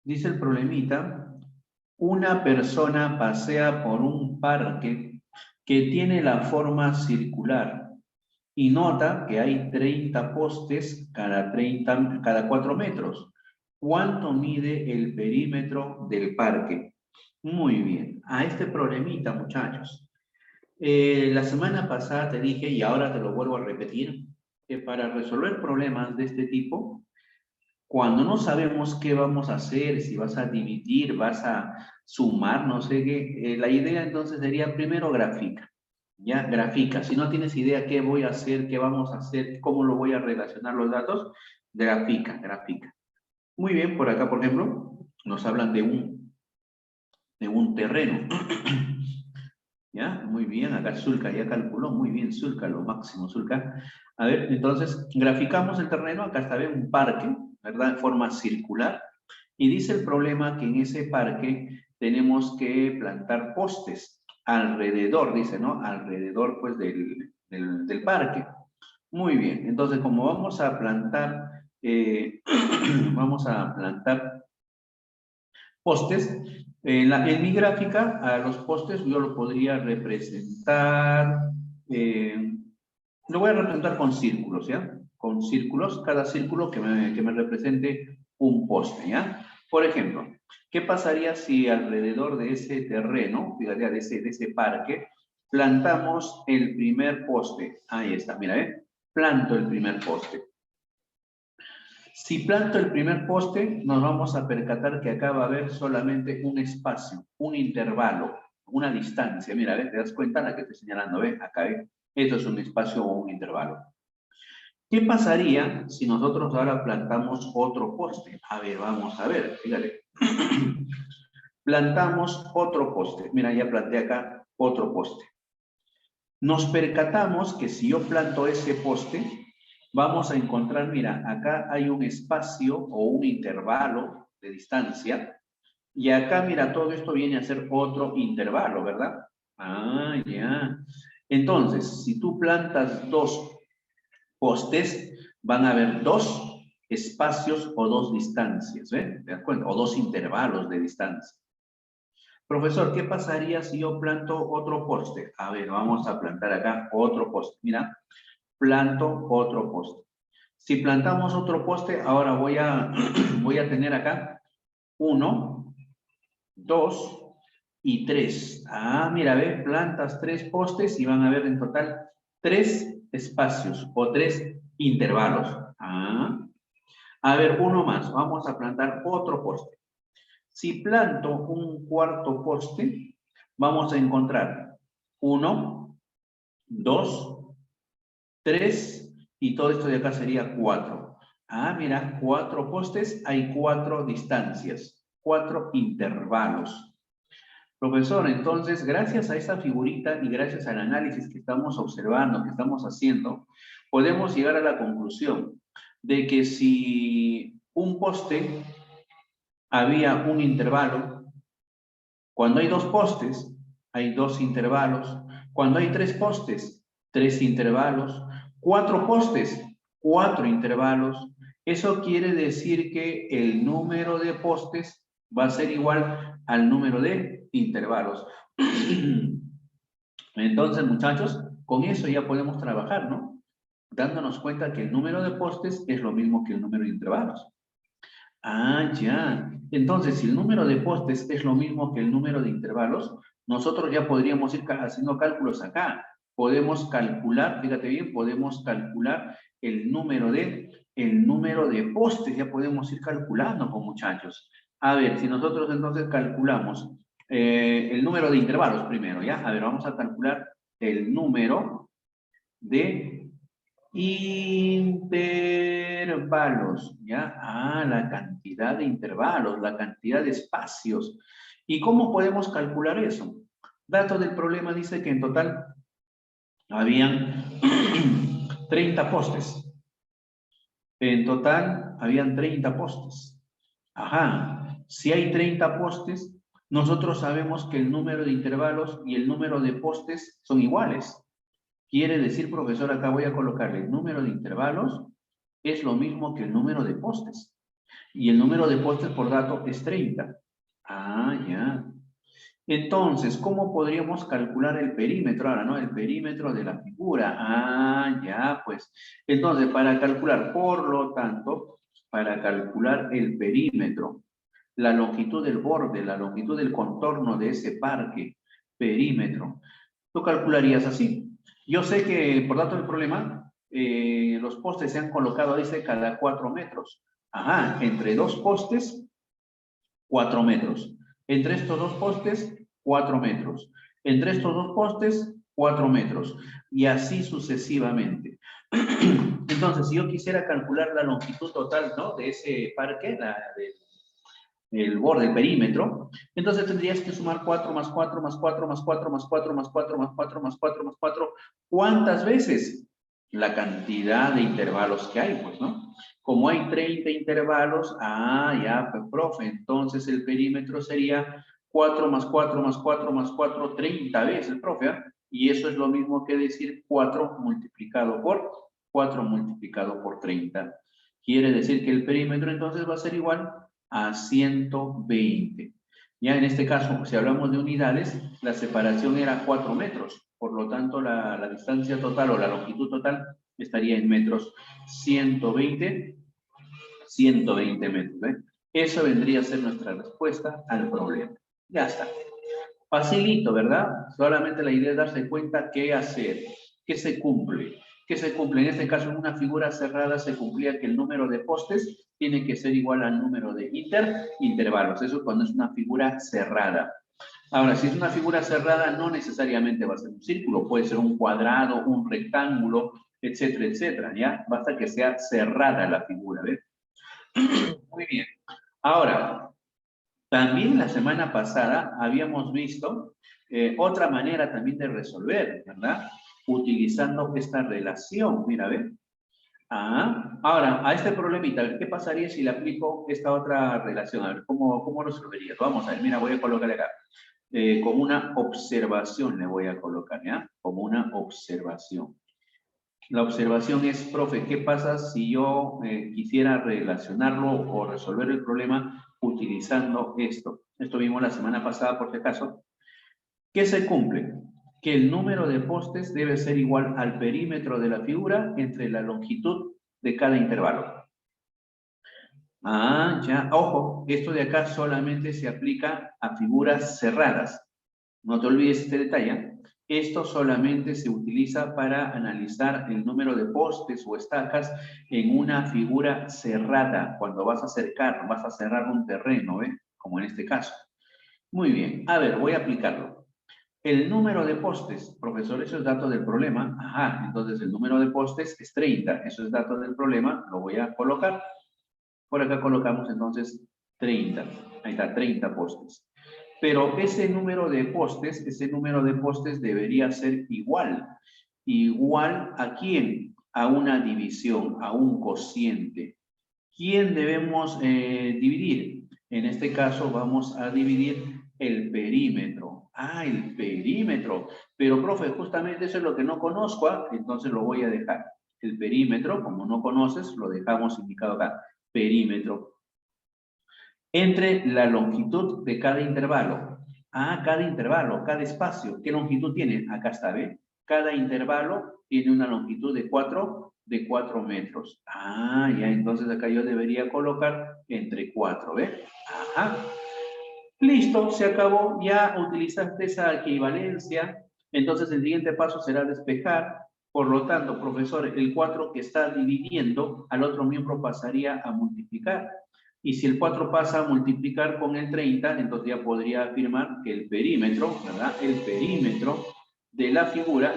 Dice el problemita, una persona pasea por un parque que tiene la forma circular y nota que hay 30 postes cada 4 metros. ¿Cuánto mide el perímetro del parque? Muy bien, a este problemita, muchachos. La semana pasada te dije, y ahora te lo vuelvo a repetir, que para resolver problemas de este tipo, cuando no sabemos qué vamos a hacer, si vas a dividir, vas a sumar, no sé qué, la idea entonces sería primero grafica, ¿ya? Grafica. Si no tienes idea qué voy a hacer, qué vamos a hacer, cómo lo voy a relacionar los datos, grafica, grafica. Muy bien, por acá, por ejemplo, nos hablan de un terreno. ¿Ya? Muy bien, acá Zulka ya calculó, muy bien, Zulka, lo máximo, Zulka. A ver, entonces, graficamos el terreno, acá está bien, un parque, ¿verdad? En forma circular. Y dice el problema que en ese parque tenemos que plantar postes alrededor, dice, ¿no? Alrededor, pues, del parque. Muy bien, entonces, como vamos a plantar, vamos a plantar postes. En mi gráfica, a los postes yo lo podría representar, lo voy a representar con círculos, ¿ya? Con círculos, cada círculo que me represente un poste, ¿ya? Por ejemplo, ¿qué pasaría si alrededor de ese terreno, fíjate, de ese parque, plantamos el primer poste? Ahí está, mira, ¿eh? Planto el primer poste. Si planto el primer poste, nos vamos a percatar que acá va a haber solamente un espacio, un intervalo, una distancia. Mira, ¿ves? ¿Te das cuenta la que estoy señalando? ¿Ves? Acá, ¿ves? Esto es un espacio o un intervalo. ¿Qué pasaría si nosotros ahora plantamos otro poste? A ver, vamos a ver, fíjate. Plantamos otro poste. Mira, ya planté acá otro poste. Nos percatamos que si yo planto ese poste, vamos a encontrar, mira, acá hay un espacio o un intervalo de distancia, y acá, mira, todo esto viene a ser otro intervalo, ¿verdad? Ah, ya. Entonces, si tú plantas dos postes, van a haber dos espacios o dos distancias, ¿ves? ¿Te das cuenta? O dos intervalos de distancia. Profesor, ¿qué pasaría si yo planto otro poste? A ver, vamos a plantar acá otro poste. Mira, planto otro poste. Si plantamos otro poste, ahora voy a tener acá 1, 2 y 3. Ah, mira, ve, plantas 3 postes y van a haber en total 3 espacios o 3 intervalos. Ah, a ver, uno más. Vamos a plantar otro poste. Si planto un cuarto poste, vamos a encontrar 1, 2, 3 y todo esto de acá sería 4. Ah, mira, 4 postes, hay 4 distancias, 4 intervalos. Profesor, entonces, gracias a esta figurita y gracias al análisis que estamos observando, que estamos haciendo, podemos llegar a la conclusión de que si un poste había un intervalo, cuando hay dos postes, hay dos intervalos. Cuando hay tres postes, tres intervalos. Cuatro postes, cuatro intervalos. Eso quiere decir que el número de postes va a ser igual al número de intervalos. Entonces, muchachos, con eso ya podemos trabajar, ¿no? Dándonos cuenta que el número de postes es lo mismo que el número de intervalos. Ah, ya. Entonces, si el número de postes es lo mismo que el número de intervalos, nosotros ya podríamos ir haciendo cálculos acá. Podemos calcular, fíjate bien, podemos calcular el número de postes, ya podemos ir calculando con muchachos. A ver, si nosotros entonces calculamos el número de intervalos primero, ¿ya? A ver, vamos a calcular el número de intervalos, ¿ya? Ah, la cantidad de intervalos, la cantidad de espacios. ¿Y cómo podemos calcular eso? Dato del problema dice que en total habían 30 postes. En total habían 30 postes. Ajá, si hay 30 postes, nosotros sabemos que el número de intervalos y el número de postes son iguales. Quiere decir, profesor, acá voy a colocarle el número de intervalos es lo mismo que el número de postes. Y el número de postes por dato es 30. Ah, ya. Entonces, ¿cómo podríamos calcular el perímetro ahora, no? El perímetro de la figura. Ah, ya, pues. Entonces, para calcular, por lo tanto, para calcular el perímetro, la longitud del borde, la longitud del contorno de ese parque, perímetro, lo calcularías así. Yo sé que, por dato del problema, los postes se han colocado, dice, cada 4 metros. Ajá, entre dos postes, 4 metros. Entre estos dos postes, 4 metros. Entre estos dos postes, 4 metros. Y así sucesivamente. Entonces, si yo quisiera calcular la longitud total, ¿no? De ese parque, el borde, el perímetro, entonces tendrías que sumar 4 más 4 más 4 más 4 más 4 más 4 más 4 más 4 más 4. ¿Cuántas veces? La cantidad de intervalos que hay, pues, ¿no? Como hay 30 intervalos, ya, pues, profe, entonces el perímetro sería 4 más 4 más 4 más 4, 30 veces, profe, ¿eh? Y eso es lo mismo que decir 4 multiplicado por 30. Quiere decir que el perímetro entonces va a ser igual a 120. Ya en este caso, si hablamos de unidades, la separación era 4 metros. Por lo tanto, la distancia total o la longitud total estaría en metros. 120 metros. ¿Eh? Eso vendría a ser nuestra respuesta al problema. Ya está. Facilito, ¿verdad? Solamente la idea es darse cuenta qué hacer, qué se cumple. ¿Qué se cumple? En este caso, en una figura cerrada se cumplía que el número de postes tiene que ser igual al número de intervalos. Eso cuando es una figura cerrada. Ahora, si es una figura cerrada, no necesariamente va a ser un círculo. Puede ser un cuadrado, un rectángulo, etcétera, etcétera, ¿ya? Basta que sea cerrada la figura, ¿ves? Muy bien. Ahora, también la semana pasada habíamos visto otra manera también de resolver, ¿verdad? Utilizando esta relación, mira, ¿ves? Ahora, a este problemita, ¿qué pasaría si le aplico esta otra relación? A ver, ¿cómo resolvería? Vamos a ver, mira, voy a colocar acá. Como una observación le voy a colocar, ¿ya? Como una observación. La observación es, profe, ¿qué pasa si yo quisiera relacionarlo o resolver el problema utilizando esto? Esto vimos la semana pasada, por si acaso. ¿Qué se cumple? Que el número de postes debe ser igual al perímetro de la figura entre la longitud de cada intervalo. Ya, ojo, esto de acá solamente se aplica a figuras cerradas. No te olvides este detalle. ¿Eh? Esto solamente se utiliza para analizar el número de postes o estacas en una figura cerrada, cuando vas a acercar, vas a cerrar un terreno, ¿eh? Como en este caso. Muy bien, a ver, voy a aplicarlo. El número de postes, profesor, eso es dato del problema. Ajá, entonces el número de postes es 30, eso es dato del problema, lo voy a colocar. Por acá colocamos entonces 30, ahí está, 30 postes. Pero ese número de postes debería ser igual. ¿Igual a quién? A una división, a un cociente. ¿Quién debemos dividir? En este caso vamos a dividir el perímetro. El perímetro. Pero, profe, justamente eso es lo que no conozco, entonces lo voy a dejar. El perímetro, como no conoces, lo dejamos indicado acá. Perímetro. Entre la longitud de cada intervalo. Cada intervalo, cada espacio. ¿Qué longitud tiene? Acá está, ¿ve? Cada intervalo tiene una longitud de 4 metros. Ya, entonces acá yo debería colocar entre 4, ¿ve? Ajá. Listo, se acabó. Ya utilizaste esa equivalencia. Entonces el siguiente paso será despejar. Por lo tanto, profesor, el 4 que está dividiendo al otro miembro pasaría a multiplicar. Y si el 4 pasa a multiplicar con el 30, entonces ya podría afirmar que el perímetro, ¿verdad? El perímetro de la figura,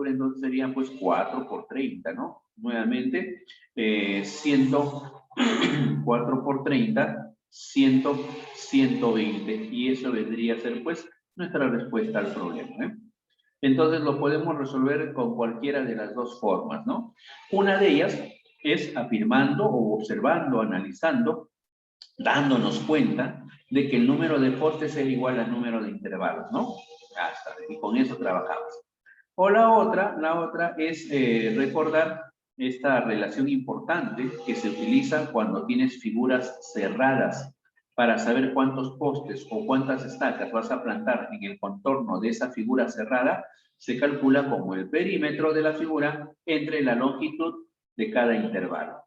entonces sería pues 4 por 30, ¿no? Nuevamente, 4 por 30, 120. Y eso vendría a ser pues nuestra respuesta al problema, ¿eh? Entonces lo podemos resolver con cualquiera de las dos formas, ¿no? Una de ellas es afirmando o observando, analizando, dándonos cuenta de que el número de postes es igual al número de intervalos, ¿no? Y con eso trabajamos. O la otra es recordar esta relación importante que se utiliza cuando tienes figuras cerradas para saber cuántos postes o cuántas estacas vas a plantar en el contorno de esa figura cerrada. Se calcula como el perímetro de la figura entre la longitud de cada intervalo.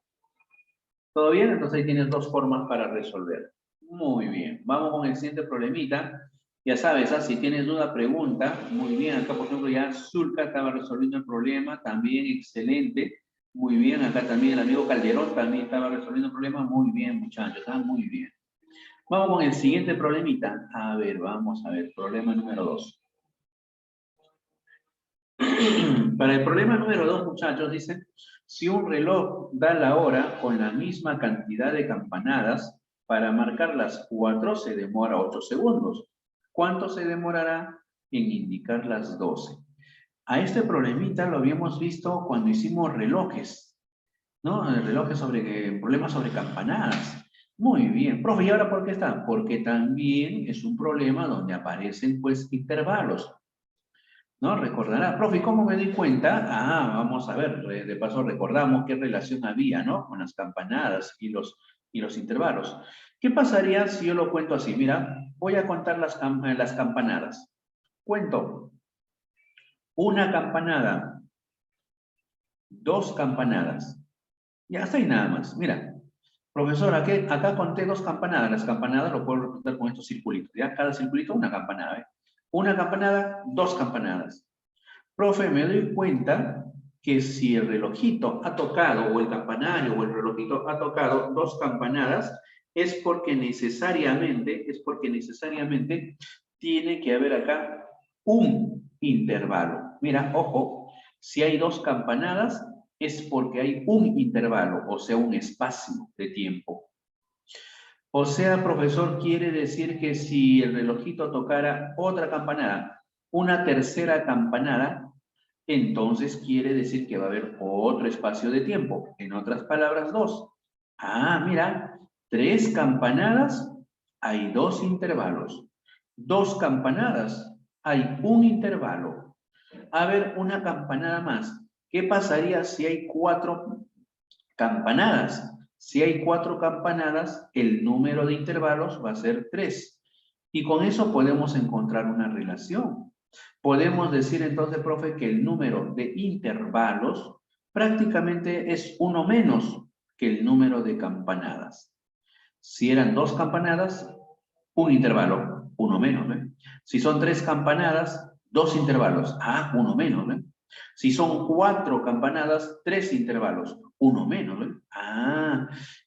¿Todo bien? Entonces ahí tienes dos formas para resolver. Muy bien. Vamos con el siguiente problemita. Ya sabes, si tienes duda, pregunta. Muy bien. Acá, por ejemplo, ya Zulka estaba resolviendo el problema. También excelente. Muy bien. Acá también el amigo Calderón también estaba resolviendo el problema. Muy bien, muchachos. Muy bien. Vamos con el siguiente problemita. A ver, vamos a ver. Problema número 2. Para el problema número 2, muchachos, dice, si un reloj da la hora con la misma cantidad de campanadas, para marcar las 4 se demora 8 segundos. ¿Cuánto se demorará en indicar las 12? A este problemita lo habíamos visto cuando hicimos relojes, ¿no? Relojes sobre, problemas sobre campanadas. Muy bien. Profe, ¿y ahora por qué está? Porque también es un problema donde aparecen, pues, intervalos. ¿No? Recordará, profe, ¿cómo me di cuenta? Vamos a ver, de paso recordamos qué relación había, ¿no? Con las campanadas y los intervalos. ¿Qué pasaría si yo lo cuento así? Mira, voy a contar las campanadas. Cuento una campanada, dos campanadas. Ya está ahí nada más. Mira, profesor, acá conté dos campanadas. Las campanadas lo puedo representar con estos circulitos. ¿Ya? Cada circulito una campanada. ¿Eh? Una campanada, dos campanadas. Profe, me doy cuenta que si el relojito ha tocado, o el campanario, o el relojito ha tocado dos campanadas, es porque necesariamente tiene que haber acá un intervalo. Mira, ojo, si hay dos campanadas, es porque hay un intervalo, o sea, un espacio de tiempo. O sea, profesor, quiere decir que si el relojito tocara otra campanada, una tercera campanada, entonces quiere decir que va a haber otro espacio de tiempo. En otras palabras, dos. Mira, tres campanadas, hay dos intervalos. Dos campanadas, hay un intervalo. A ver, una campanada más. ¿Qué pasaría si hay cuatro campanadas? Si hay cuatro campanadas, el número de intervalos va a ser 3. Y con eso podemos encontrar una relación. Podemos decir entonces, profe, que el número de intervalos prácticamente es uno menos que el número de campanadas. Si eran dos campanadas, un intervalo, uno menos. ¿Ve? Si son tres campanadas, dos intervalos, uno menos. ¿Ve? Si son cuatro campanadas, tres intervalos, uno menos. ¿Ve?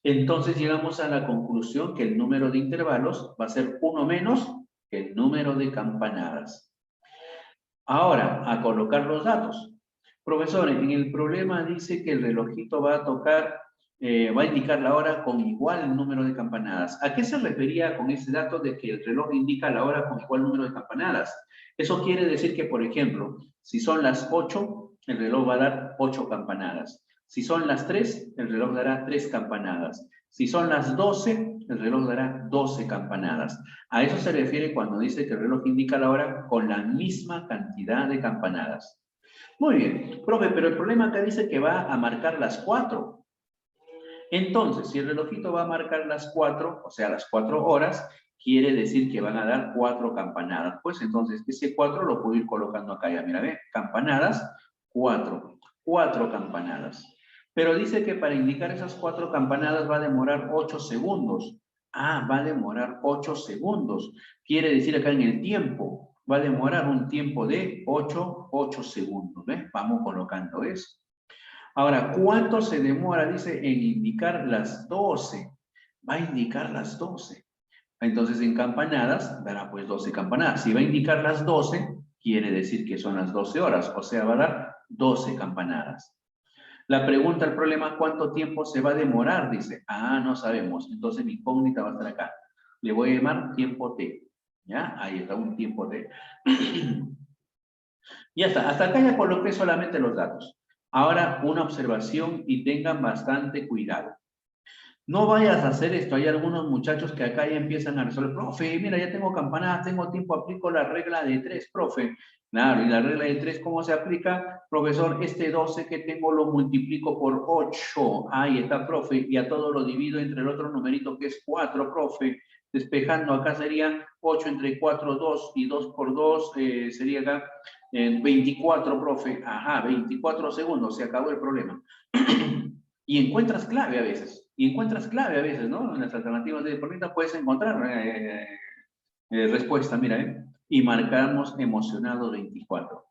Entonces llegamos a la conclusión que el número de intervalos va a ser uno menos que el número de campanadas. Ahora, a colocar los datos. Profesor, en el problema dice que el relojito va a tocar, va a indicar la hora con igual número de campanadas. ¿A qué se refería con ese dato de que el reloj indica la hora con igual número de campanadas? Eso quiere decir que, por ejemplo, si son las 8, el reloj va a dar 8 campanadas. Si son las 3, el reloj dará 3 campanadas. Si son las 12, el reloj dará 12 campanadas. A eso se refiere cuando dice que el reloj indica la hora con la misma cantidad de campanadas. Muy bien, profe, pero el problema acá dice que va a marcar las 4. Entonces, si el relojito va a marcar las 4, o sea, las 4 horas, quiere decir que van a dar 4 campanadas. Pues entonces, ese 4 lo puedo ir colocando acá. Ya, mira, ve, campanadas, 4. 4 campanadas. Pero dice que para indicar esas 4 campanadas va a demorar 8 segundos. Va a demorar 8 segundos. Quiere decir acá en el tiempo, va a demorar un tiempo de 8 segundos. ¿Ves? Vamos colocando eso. Ahora, ¿cuánto se demora? Dice, en indicar las 12. Va a indicar las 12. Entonces, en campanadas, dará pues 12 campanadas. Si va a indicar las 12, quiere decir que son las 12 horas. O sea, va a dar 12 campanadas. La pregunta, el problema, ¿cuánto tiempo se va a demorar? Dice, no sabemos. Entonces, mi incógnita va a estar acá. Le voy a llamar tiempo T. ¿Ya? Ahí está, un tiempo T. Ya está. Hasta acá ya coloqué solamente los datos. Ahora, una observación y tengan bastante cuidado. No vayas a hacer esto. Hay algunos muchachos que acá ya empiezan a resolver. Profe, mira, ya tengo campanadas, tengo tiempo, aplico la regla de 3, profe. Claro, y la regla de 3, ¿cómo se aplica? Profesor, este 12 que tengo lo multiplico por 8. Ahí está, profe. Y a todo lo divido entre el otro numerito que es 4, profe. Despejando acá sería 8 entre 4, 2. Y 2 por 2 sería acá 24, profe. Ajá, 24 segundos. Se acabó el problema. Y encuentras clave a veces. Y encuentras clave a veces, ¿no? En las alternativas de deportista puedes encontrar respuesta, mira, y marcamos emocionado 24.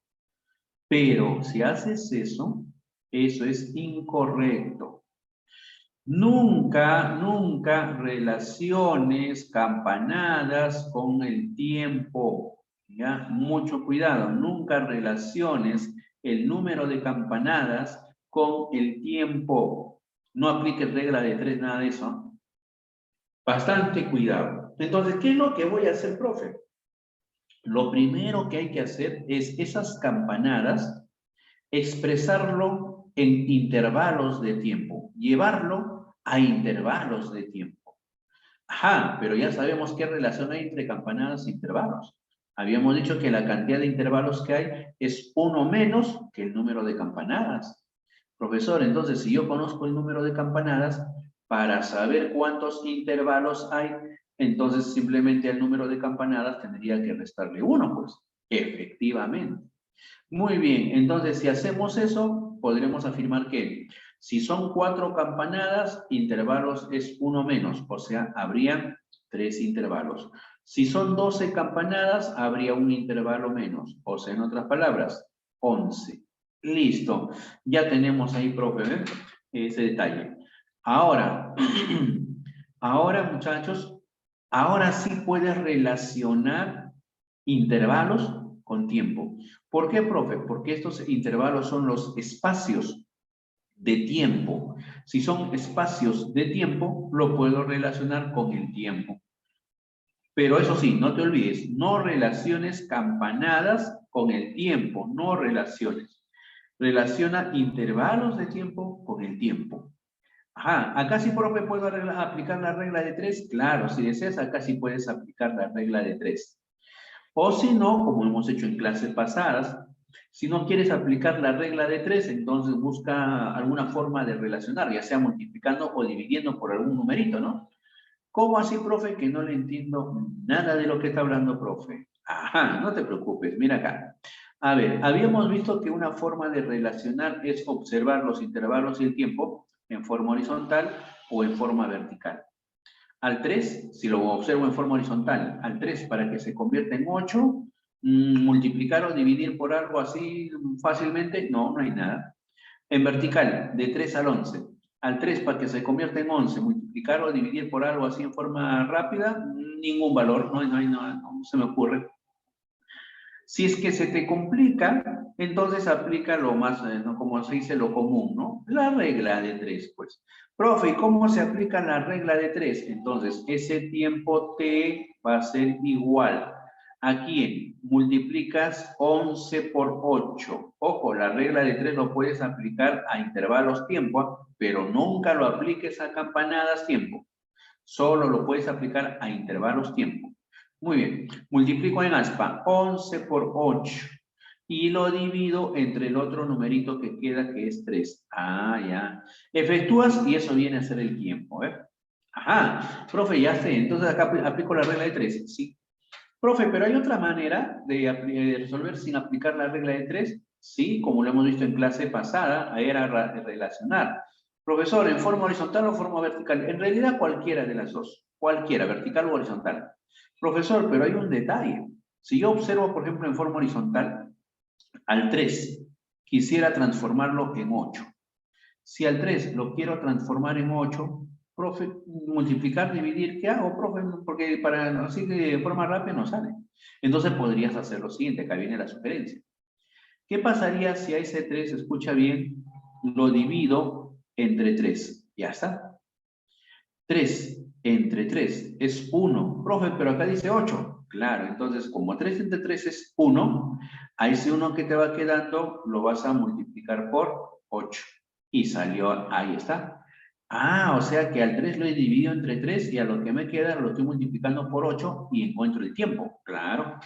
Pero si haces eso, eso es incorrecto. Nunca, nunca relaciones campanadas con el tiempo. ¿Ya? Mucho cuidado, nunca relaciones el número de campanadas con el tiempo. No apliques regla de 3, nada de eso. Bastante cuidado. Entonces, ¿qué es lo que voy a hacer, profe? Lo primero que hay que hacer es esas campanadas, expresarlo en intervalos de tiempo, llevarlo a intervalos de tiempo. Ajá, pero ya sabemos qué relación hay entre campanadas e intervalos. Habíamos dicho que la cantidad de intervalos que hay es uno menos que el número de campanadas. Profesor, entonces si yo conozco el número de campanadas, para saber cuántos intervalos hay, entonces simplemente al número de campanadas tendría que restarle uno, pues. Efectivamente. Muy bien, entonces si hacemos eso, podremos afirmar que si son 4 campanadas, intervalos es 1 menos, o sea, habría 3 intervalos. Si son 12 campanadas, habría un intervalo menos, o sea, en otras palabras, 11. Listo, ya tenemos ahí, profe, ¿eh? Ese detalle. Ahora, ahora muchachos, ahora sí puedes relacionar intervalos con tiempo. ¿Por qué, profe? Porque estos intervalos son los espacios de tiempo. Si son espacios de tiempo, lo puedo relacionar con el tiempo. Pero eso sí, no te olvides, no relaciones campanadas con el tiempo, no relaciones. Relaciona intervalos de tiempo con el tiempo. Ajá, acá sí, profe, ¿puedo aplicar la regla de 3? Claro, si deseas, acá sí puedes aplicar la regla de 3. O si no, como hemos hecho en clases pasadas, si no quieres aplicar la regla de 3, entonces busca alguna forma de relacionar, ya sea multiplicando o dividiendo por algún numerito, ¿no? ¿Cómo así, profe? Que no le entiendo nada de lo que está hablando, profe. Ajá, no te preocupes, mira acá. A ver, habíamos visto que una forma de relacionar es observar los intervalos y el tiempo en forma horizontal o en forma vertical. Al 3, si lo observo en forma horizontal, al 3 para que se convierta en 8, multiplicar o dividir por algo así fácilmente, no, no hay nada. En vertical, de 3 al 11. Al 3 para que se convierta en 11, multiplicar o dividir por algo así en forma rápida, ningún valor, no se me ocurre. Si es que se te complica, entonces aplica lo más, ¿no? Como se dice, lo común, ¿no? La regla de 3, pues. Profe, ¿y cómo se aplica la regla de 3? Entonces, ese tiempo t va a ser igual. ¿A quién? Multiplicas 11 por 8. Ojo, la regla de 3 lo puedes aplicar a intervalos tiempo, pero nunca lo apliques a campanadas tiempo. Solo lo puedes aplicar a intervalos tiempo. Muy bien, multiplico en aspa 11 por 8 y lo divido entre el otro numerito que queda, que es 3. Ah, ya. Efectúas y eso viene a ser el tiempo, ¿eh? Ajá, profe, ya sé, entonces acá aplico la regla de 3, ¿sí? Profe, pero hay otra manera de resolver sin aplicar la regla de 3, sí, como lo hemos visto en clase pasada, era relacionar. Profesor, ¿en forma horizontal o forma vertical? En realidad cualquiera de las dos, cualquiera, vertical o horizontal. Profesor, pero hay un detalle. Si yo observo, por ejemplo, en forma horizontal, al 3, quisiera transformarlo en 8. Si al 3 lo quiero transformar en 8, profe, multiplicar, dividir, ¿qué hago, profe? Porque para así de forma rápida no sale. Entonces podrías hacer lo siguiente, acá viene la sugerencia. ¿Qué pasaría si a ese 3, escucha bien, lo divido entre 3? Ya está. 3 entre 3 es 1. Profe, pero acá dice 8. Claro, entonces como 3 entre 3 es 1, a ese 1 que te va quedando lo vas a multiplicar por 8. Y salió, ahí está. Ah, o sea que al 3 lo he dividido entre 3 y a lo que me queda lo estoy multiplicando por 8 y encuentro el tiempo. Claro.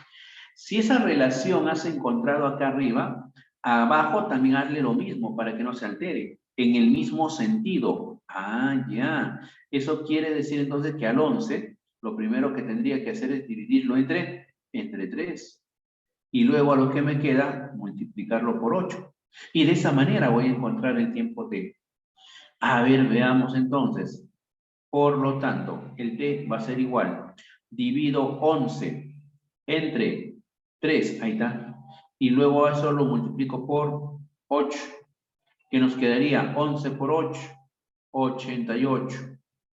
Si esa relación has encontrado acá arriba, abajo también hazle lo mismo para que no se altere, en el mismo sentido. Ah, ya. Eso quiere decir entonces que al 11, lo primero que tendría que hacer es dividirlo entre 3. Y luego a lo que me queda, multiplicarlo por 8. Y de esa manera voy a encontrar el tiempo t. A ver, veamos entonces. Por lo tanto, el t va a ser igual. Divido 11 entre 3, ahí está. Y luego a eso lo multiplico por 8. Que nos quedaría 11 por 8, 88.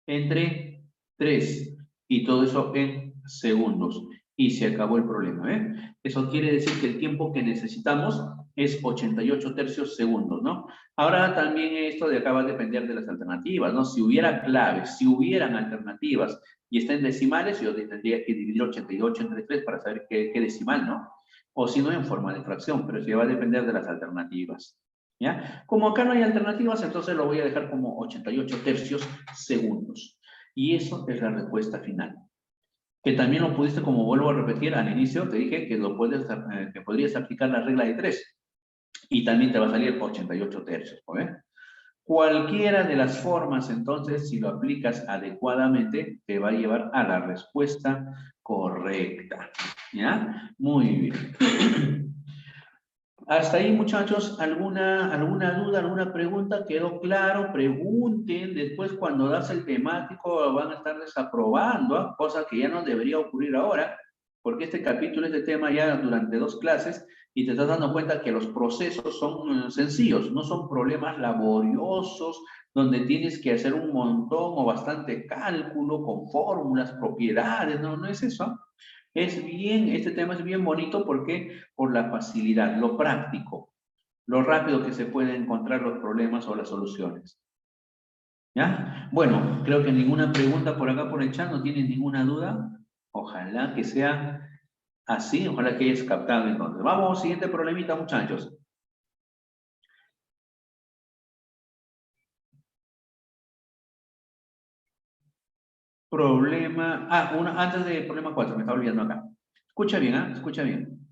Entre 3. Y todo eso en segundos. Y se acabó el problema, ¿eh? Eso quiere decir que el tiempo que necesitamos es 88 tercios segundos, ¿no? Ahora también esto de acá va a depender de las alternativas, ¿no? Si hubiera claves, si hubieran alternativas y está en decimales, yo tendría que dividir 88 entre 3 para saber qué decimal, ¿no? O si no, en forma de fracción, pero eso ya va a depender de las alternativas, ¿ya? Como acá no hay alternativas, entonces lo voy a dejar como 88 tercios segundos. Y eso es la respuesta final. Que también lo pudiste, como vuelvo a repetir al inicio, te dije que, que podrías aplicar la regla de 3. Y también te va a salir 88 tercios, ¿ok? Cualquiera de las formas, entonces, si lo aplicas adecuadamente, te va a llevar a la respuesta correcta. ¿Ya? Muy bien. Hasta ahí, muchachos, ¿alguna duda, alguna pregunta? ¿Quedó claro? Pregunten. Después, cuando das el temático, van a estar desaprobando, ¿eh? Cosa que ya no debería ocurrir ahora, porque este capítulo, este tema ya durante 2 clases, y te estás dando cuenta que los procesos son sencillos, no son problemas laboriosos, donde tienes que hacer un montón o bastante cálculo con fórmulas, propiedades, no es eso. Este tema es bien bonito porque por la facilidad, lo práctico, lo rápido que se pueden encontrar los problemas o las soluciones. ¿Ya? Bueno, creo que ninguna pregunta por acá por el chat, no tienen ninguna duda. Ojalá que sea así, ojalá que hayas captado entonces. Vamos, siguiente problemita, muchachos. Antes de problema 4, me estaba olvidando acá. Escucha bien, ¿ah? Escucha bien.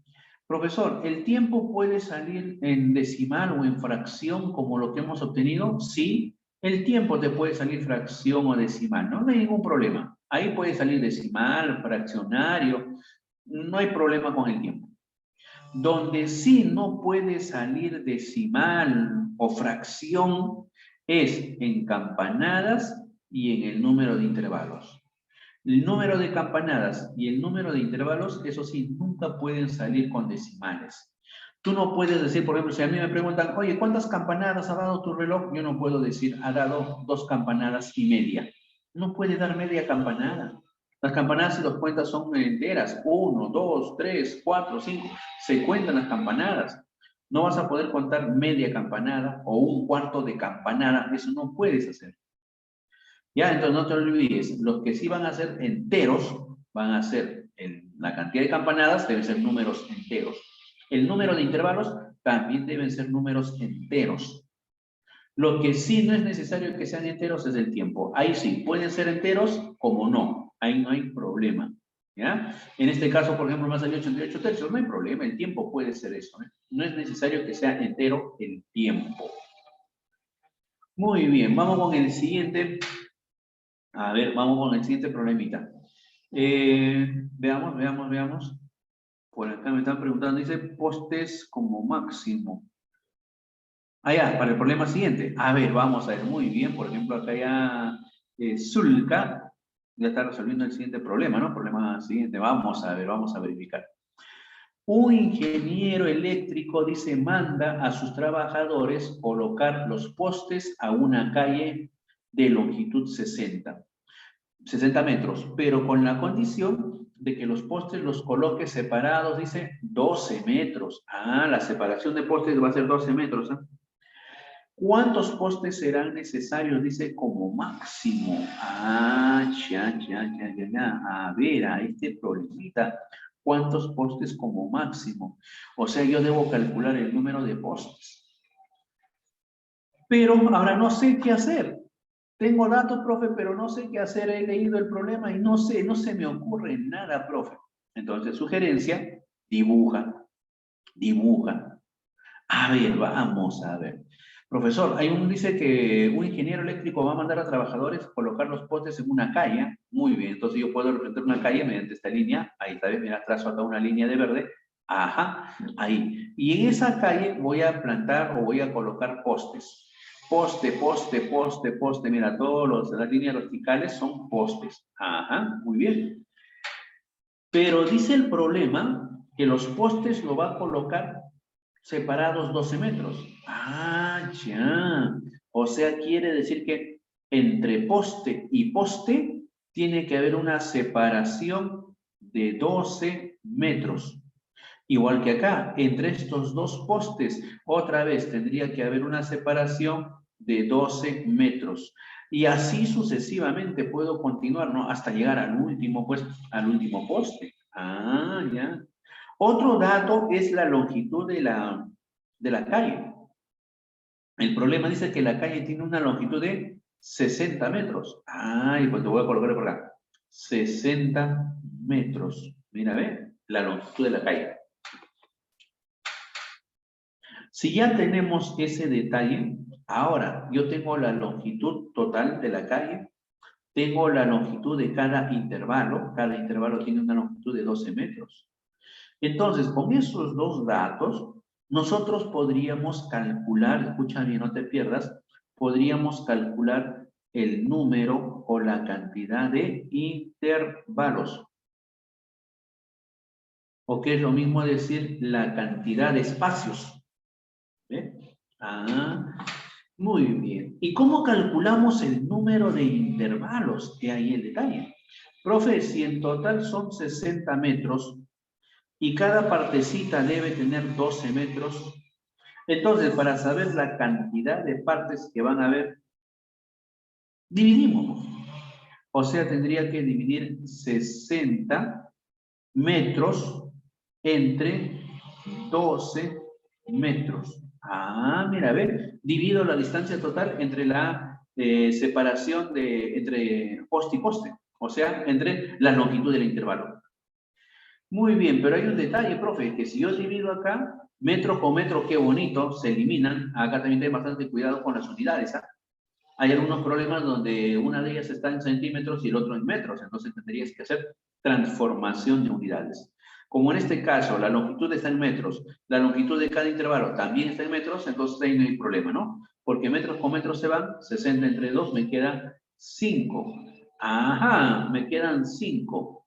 Profesor, ¿el tiempo puede salir en decimal o en fracción como lo que hemos obtenido? Sí, el tiempo te puede salir fracción o decimal, no hay ningún problema. Ahí puede salir decimal, fraccionario, no hay problema con el tiempo. Donde sí no puede salir decimal o fracción es en campanadas y en el número de intervalos. El número de campanadas y el número de intervalos, eso sí, nunca pueden salir con decimales. Tú no puedes decir, por ejemplo, si a mí me preguntan, oye, ¿cuántas campanadas ha dado tu reloj? Yo no puedo decir, ha dado 2 campanadas y media. No puede dar media campanada. Las campanadas, si los cuentas, son enteras. 1, 2, 3, 4, 5. Se cuentan las campanadas. No vas a poder contar media campanada o un cuarto de campanada. Eso no puedes hacer. Ya, entonces no te olvides, los que sí van a ser enteros, van a ser la cantidad de campanadas, deben ser números enteros. El número de intervalos también deben ser números enteros. Lo que sí no es necesario que sean enteros es el tiempo. Ahí sí, pueden ser enteros como no. Ahí no hay problema. ¿Ya? En este caso, por ejemplo, me ha salido 88 tercios. No hay problema, el tiempo puede ser eso. No es necesario que sea entero el tiempo. Muy bien, vamos con el siguiente. A ver, vamos con el siguiente problemita. Veamos. Por acá me están preguntando, dice postes como máximo. Ya, para el problema siguiente. A ver, vamos a ver muy bien. Por ejemplo, acá ya Zulka ya está resolviendo el siguiente problema, ¿no? Problema siguiente. Vamos a ver, vamos a verificar. Un ingeniero eléctrico, dice, manda a sus trabajadores colocar los postes a una calle de longitud 60 metros, pero con la condición de que los postes los coloque separados, dice, 12 metros. Ah, la separación de postes va a ser 12 metros. ¿Eh? ¿Cuántos postes serán necesarios? Dice, como máximo. Ya. A ver, a este problemita. ¿Cuántos postes como máximo? O sea, yo debo calcular el número de postes. Pero ahora no sé qué hacer. Tengo datos, profe, pero no sé qué hacer. He leído el problema y no se me ocurre nada, profe. Entonces, sugerencia, Dibuja, dibuja. A ver, vamos a ver. Profesor, dice que un ingeniero eléctrico va a mandar a trabajadores colocar los postes en una calle. Muy bien, entonces yo puedo representar una calle mediante esta línea. Ahí está, ¿ves? Mira, trazo acá una línea de verde. Ajá, ahí. Y en esa calle voy a plantar o voy a colocar postes. Poste, poste, poste, poste. Mira, las líneas verticales son postes. Ajá, muy bien. Pero dice el problema que los postes lo va a colocar separados 12 metros. Ah, ya. O sea, quiere decir que entre poste y poste tiene que haber una separación de 12 metros. Igual que acá, entre estos dos postes, otra vez tendría que haber una separación de 12 metros. Y así sucesivamente puedo continuar, ¿no? Hasta llegar al último, pues, al último poste. Ah, ya. Otro dato es la longitud de la calle. El problema dice que la calle tiene una longitud de 60 metros. Ay, pues te voy a colocar por acá. 60 metros. Mira, ve, la longitud de la calle. Si ya tenemos ese detalle, ahora yo tengo la longitud total de la calle, tengo la longitud de cada intervalo tiene una longitud de 12 metros. Entonces, con esos dos datos, nosotros podríamos calcular, escucha bien, no te pierdas, podríamos calcular el número o la cantidad de intervalos. O que es lo mismo decir la cantidad de espacios. ¿Ve? Ah, muy bien. ¿Y cómo calculamos el número de intervalos? Que hay el detalle. Profe, si en total son 60 metros y cada partecita debe tener 12 metros, entonces para saber la cantidad de partes que van a haber, dividimos. O sea, tendría que dividir 60 metros entre 12 metros. Ah, mira, a ver, divido la distancia total entre la separación entre poste y poste, o sea, entre la longitud del intervalo. Muy bien, pero hay un detalle, profe, que si yo divido acá, metro con metro, qué bonito, se eliminan. Acá también ten bastante cuidado con las unidades, ¿ah? Hay algunos problemas donde una de ellas está en centímetros y el otro en metros, entonces tendrías que hacer transformación de unidades. Como en este caso, la longitud está en metros, la longitud de cada intervalo también está en metros, entonces ahí no hay problema, ¿no? Porque metros con metros se van, 60 entre 2 me queda 5. Ajá, me quedan 5.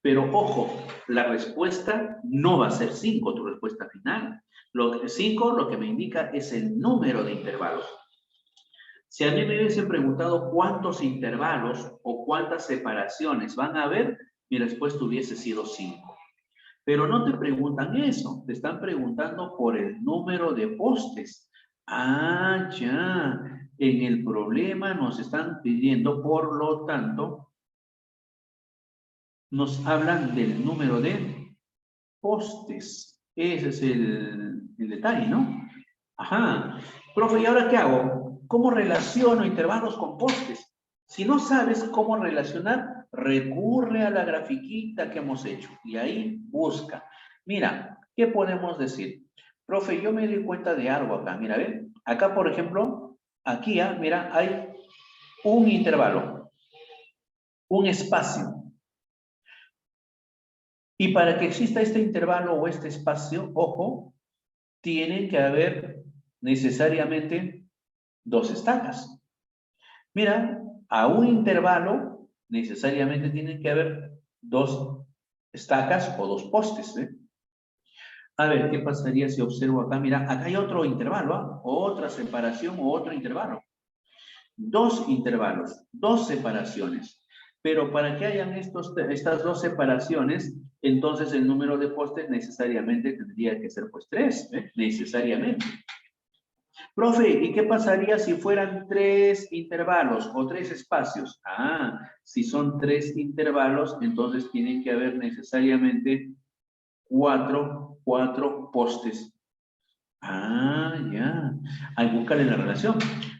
Pero ojo, la respuesta no va a ser 5, tu respuesta final. 5 lo que me indica es el número de intervalos. Si a mí me hubiesen preguntado cuántos intervalos o cuántas separaciones van a haber, mi respuesta hubiese sido 5. Pero no te preguntan eso, te están preguntando por el número de postes. Ah, ya, en el problema nos están pidiendo, por lo tanto, nos hablan del número de postes. Ese es el detalle, ¿no? Ajá. Profe, ¿y ahora qué hago? ¿Cómo relaciono intervalos con postes? Si no sabes cómo relacionar, recurre a la grafiquita que hemos hecho y ahí busca. Mira, ¿qué podemos decir? Profe, yo me di cuenta de algo acá. Mira, ¿ven? Acá, por ejemplo, aquí, mira, hay un intervalo, un espacio. Y para que exista este intervalo o este espacio, ojo, tiene que haber necesariamente 2 estacas. Mira, a un intervalo necesariamente tienen que haber 2 estacas o 2 postes. A ver, ¿qué pasaría si observo acá? Mira, acá hay otro intervalo, otra separación o otro intervalo. 2 intervalos, 2 separaciones. Pero para que hayan estas 2 separaciones, entonces el número de postes necesariamente tendría que ser pues 3, necesariamente. Profe, ¿y qué pasaría si fueran 3 intervalos o 3 espacios? Ah, si son 3 intervalos, entonces tienen que haber necesariamente 4 postes. Ah, ya. Al buscar en la relación.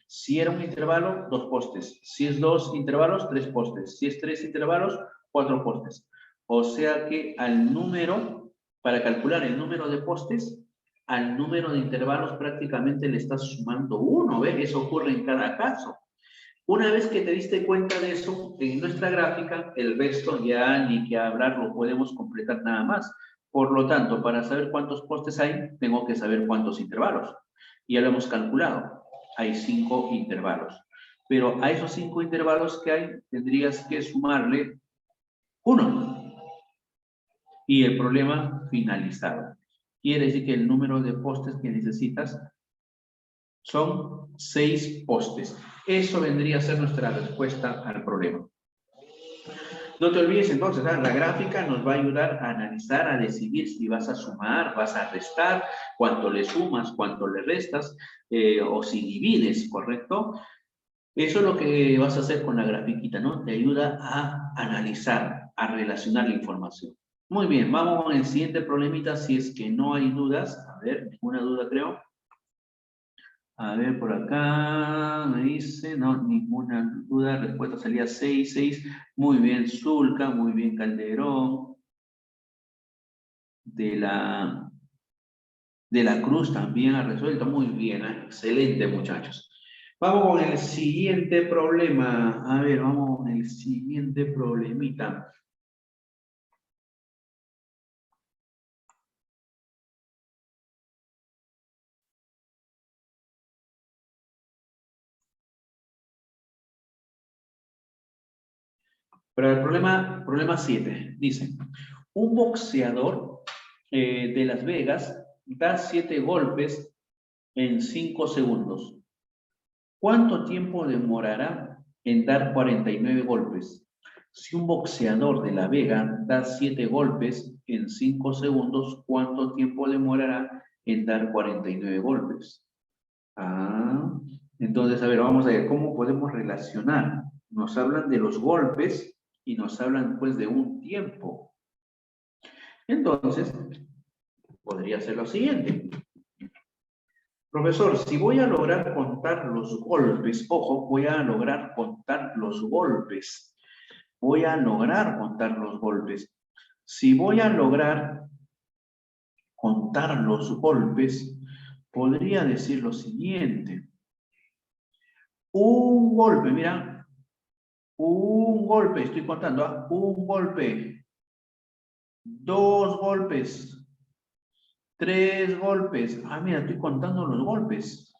Si era un intervalo, 2 postes. Si es 2 intervalos, 3 postes. Si es 3 intervalos, 4 postes. O sea que al número Para calcular el número de postes, al número de intervalos prácticamente le estás sumando 1, ¿ves? Eso ocurre en cada caso. Una vez que te diste cuenta de eso, en nuestra gráfica, el resto ya ni que hablar, lo podemos completar nada más. Por lo tanto, para saber cuántos postes hay, tengo que saber cuántos intervalos. Y ya lo hemos calculado. Hay 5 intervalos. Pero a esos 5 intervalos que hay, tendrías que sumarle 1. Y el problema finalizado. Quiere decir que el número de postes que necesitas son 6 postes. Eso vendría a ser nuestra respuesta al problema. No te olvides entonces, la gráfica nos va a ayudar a analizar, a decidir si vas a sumar, vas a restar, cuánto le sumas, cuánto le restas, o si divides, ¿correcto? Eso es lo que vas a hacer con la grafiquita, ¿no? Te ayuda a analizar, a relacionar la información. Muy bien, vamos con el siguiente problemita, si es que no hay dudas. A ver, ninguna duda creo. A ver, por acá me dice, no, ninguna duda, respuesta salía 6, 6. Muy bien, Zulca, muy bien, Calderón. De la Cruz también ha resuelto, muy bien, excelente, muchachos. Vamos con el siguiente problema. A ver, vamos con el siguiente problemita. Pero el problema 7, dice, un boxeador de Las Vegas da 7 golpes en 5 segundos. ¿Cuánto tiempo demorará en dar 49 golpes? Si un boxeador de La Vega da 7 golpes en 5 segundos, ¿cuánto tiempo demorará en dar 49 golpes? Entonces, a ver, vamos a ver cómo podemos relacionar. Nos hablan de los golpes y nos hablan pues de un tiempo. Entonces, podría ser lo siguiente. Profesor, si voy a lograr contar los golpes, ojo, voy a lograr contar los golpes. Voy a lograr contar los golpes. Si voy a lograr contar los golpes, podría decir lo siguiente. Un golpe, mira, un golpe, estoy contando, un golpe, 2 golpes, 3 golpes. Mira, estoy contando los golpes.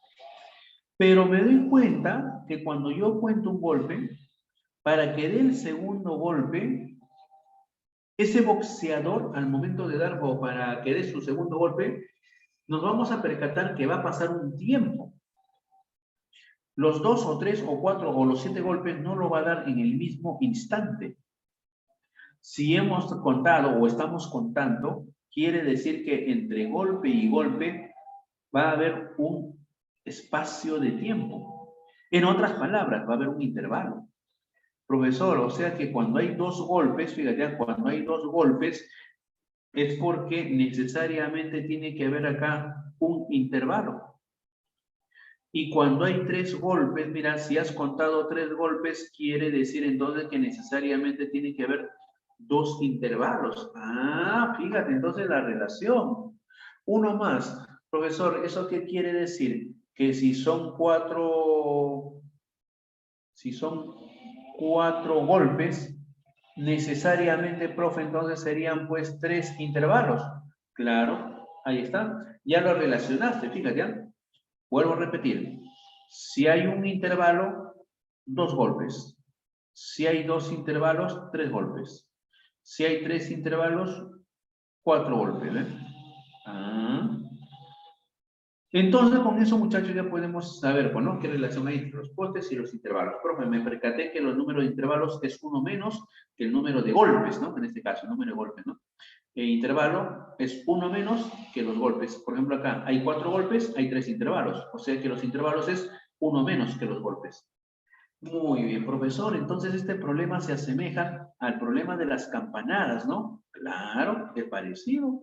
Pero me doy cuenta que cuando yo cuento un golpe, para que dé el segundo golpe, ese boxeador, al momento de dar o para que dé su segundo golpe, nos vamos a percatar que va a pasar un tiempo. Los 2 o 3 o 4 o los 7 golpes no lo va a dar en el mismo instante. Si hemos contado o estamos contando, quiere decir que entre golpe y golpe va a haber un espacio de tiempo. En otras palabras, va a haber un intervalo. Profesor, o sea que cuando hay 2 golpes, fíjate, cuando hay 2 golpes, es porque necesariamente tiene que haber acá un intervalo. Y cuando hay 3 golpes, mira, si has contado 3 golpes, quiere decir entonces que necesariamente tiene que haber 2 intervalos. Fíjate, entonces la relación. Uno más. Profesor, ¿eso qué quiere decir? Que si son 4 golpes, necesariamente, profe, entonces serían pues 3 intervalos. Claro, ahí está. Ya lo relacionaste, fíjate, ¿ya? Vuelvo a repetir. Si hay un intervalo, 2 golpes. Si hay 2 intervalos, 3 golpes. Si hay 3 intervalos, 4 golpes. Entonces, con eso, muchachos, ya podemos saber, bueno, qué relación hay entre los postes y los intervalos. Profe, me percaté que los números de intervalos es 1 menos que el número de golpes, ¿no? En este caso, el número de golpes, ¿no? El intervalo es 1 menos que los golpes. Por ejemplo, acá hay 4 golpes, hay 3 intervalos. O sea que los intervalos es 1 menos que los golpes. Muy bien, profesor. Entonces, este problema se asemeja al problema de las campanadas, ¿no? Claro, es parecido.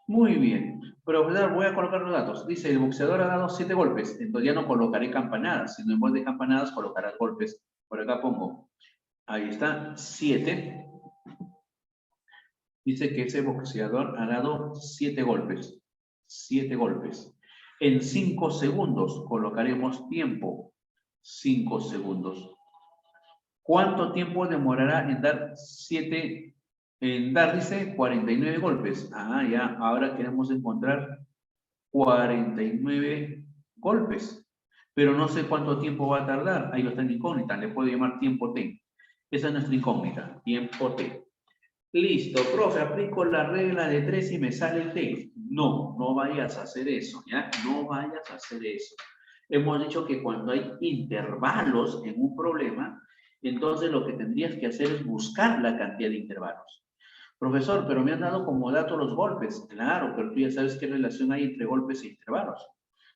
Muy bien. Profesor, voy a colocar los datos. Dice, el boxeador ha dado 7 golpes. Entonces ya no colocaré campanadas, sino en vez de campanadas colocarás golpes. Por acá pongo. Ahí está, 7. Dice que ese boxeador ha dado 7 golpes. 7 golpes. En 5 segundos colocaremos tiempo. 5 segundos. ¿Cuánto tiempo demorará en dar 7, dice, 49 golpes? Ah, ya, ahora queremos encontrar 49 golpes. Pero no sé cuánto tiempo va a tardar. Ahí lo está en incógnita. Le puedo llamar tiempo T. Esa es nuestra incógnita. Tiempo T. Listo, profe, aplico la regla de 3 y me sale el T. No, no vayas a hacer eso, ¿ya? No vayas a hacer eso. Hemos dicho que cuando hay intervalos en un problema, entonces lo que tendrías que hacer es buscar la cantidad de intervalos. Profesor, pero me han dado como dato los golpes. Claro, pero tú ya sabes qué relación hay entre golpes e intervalos.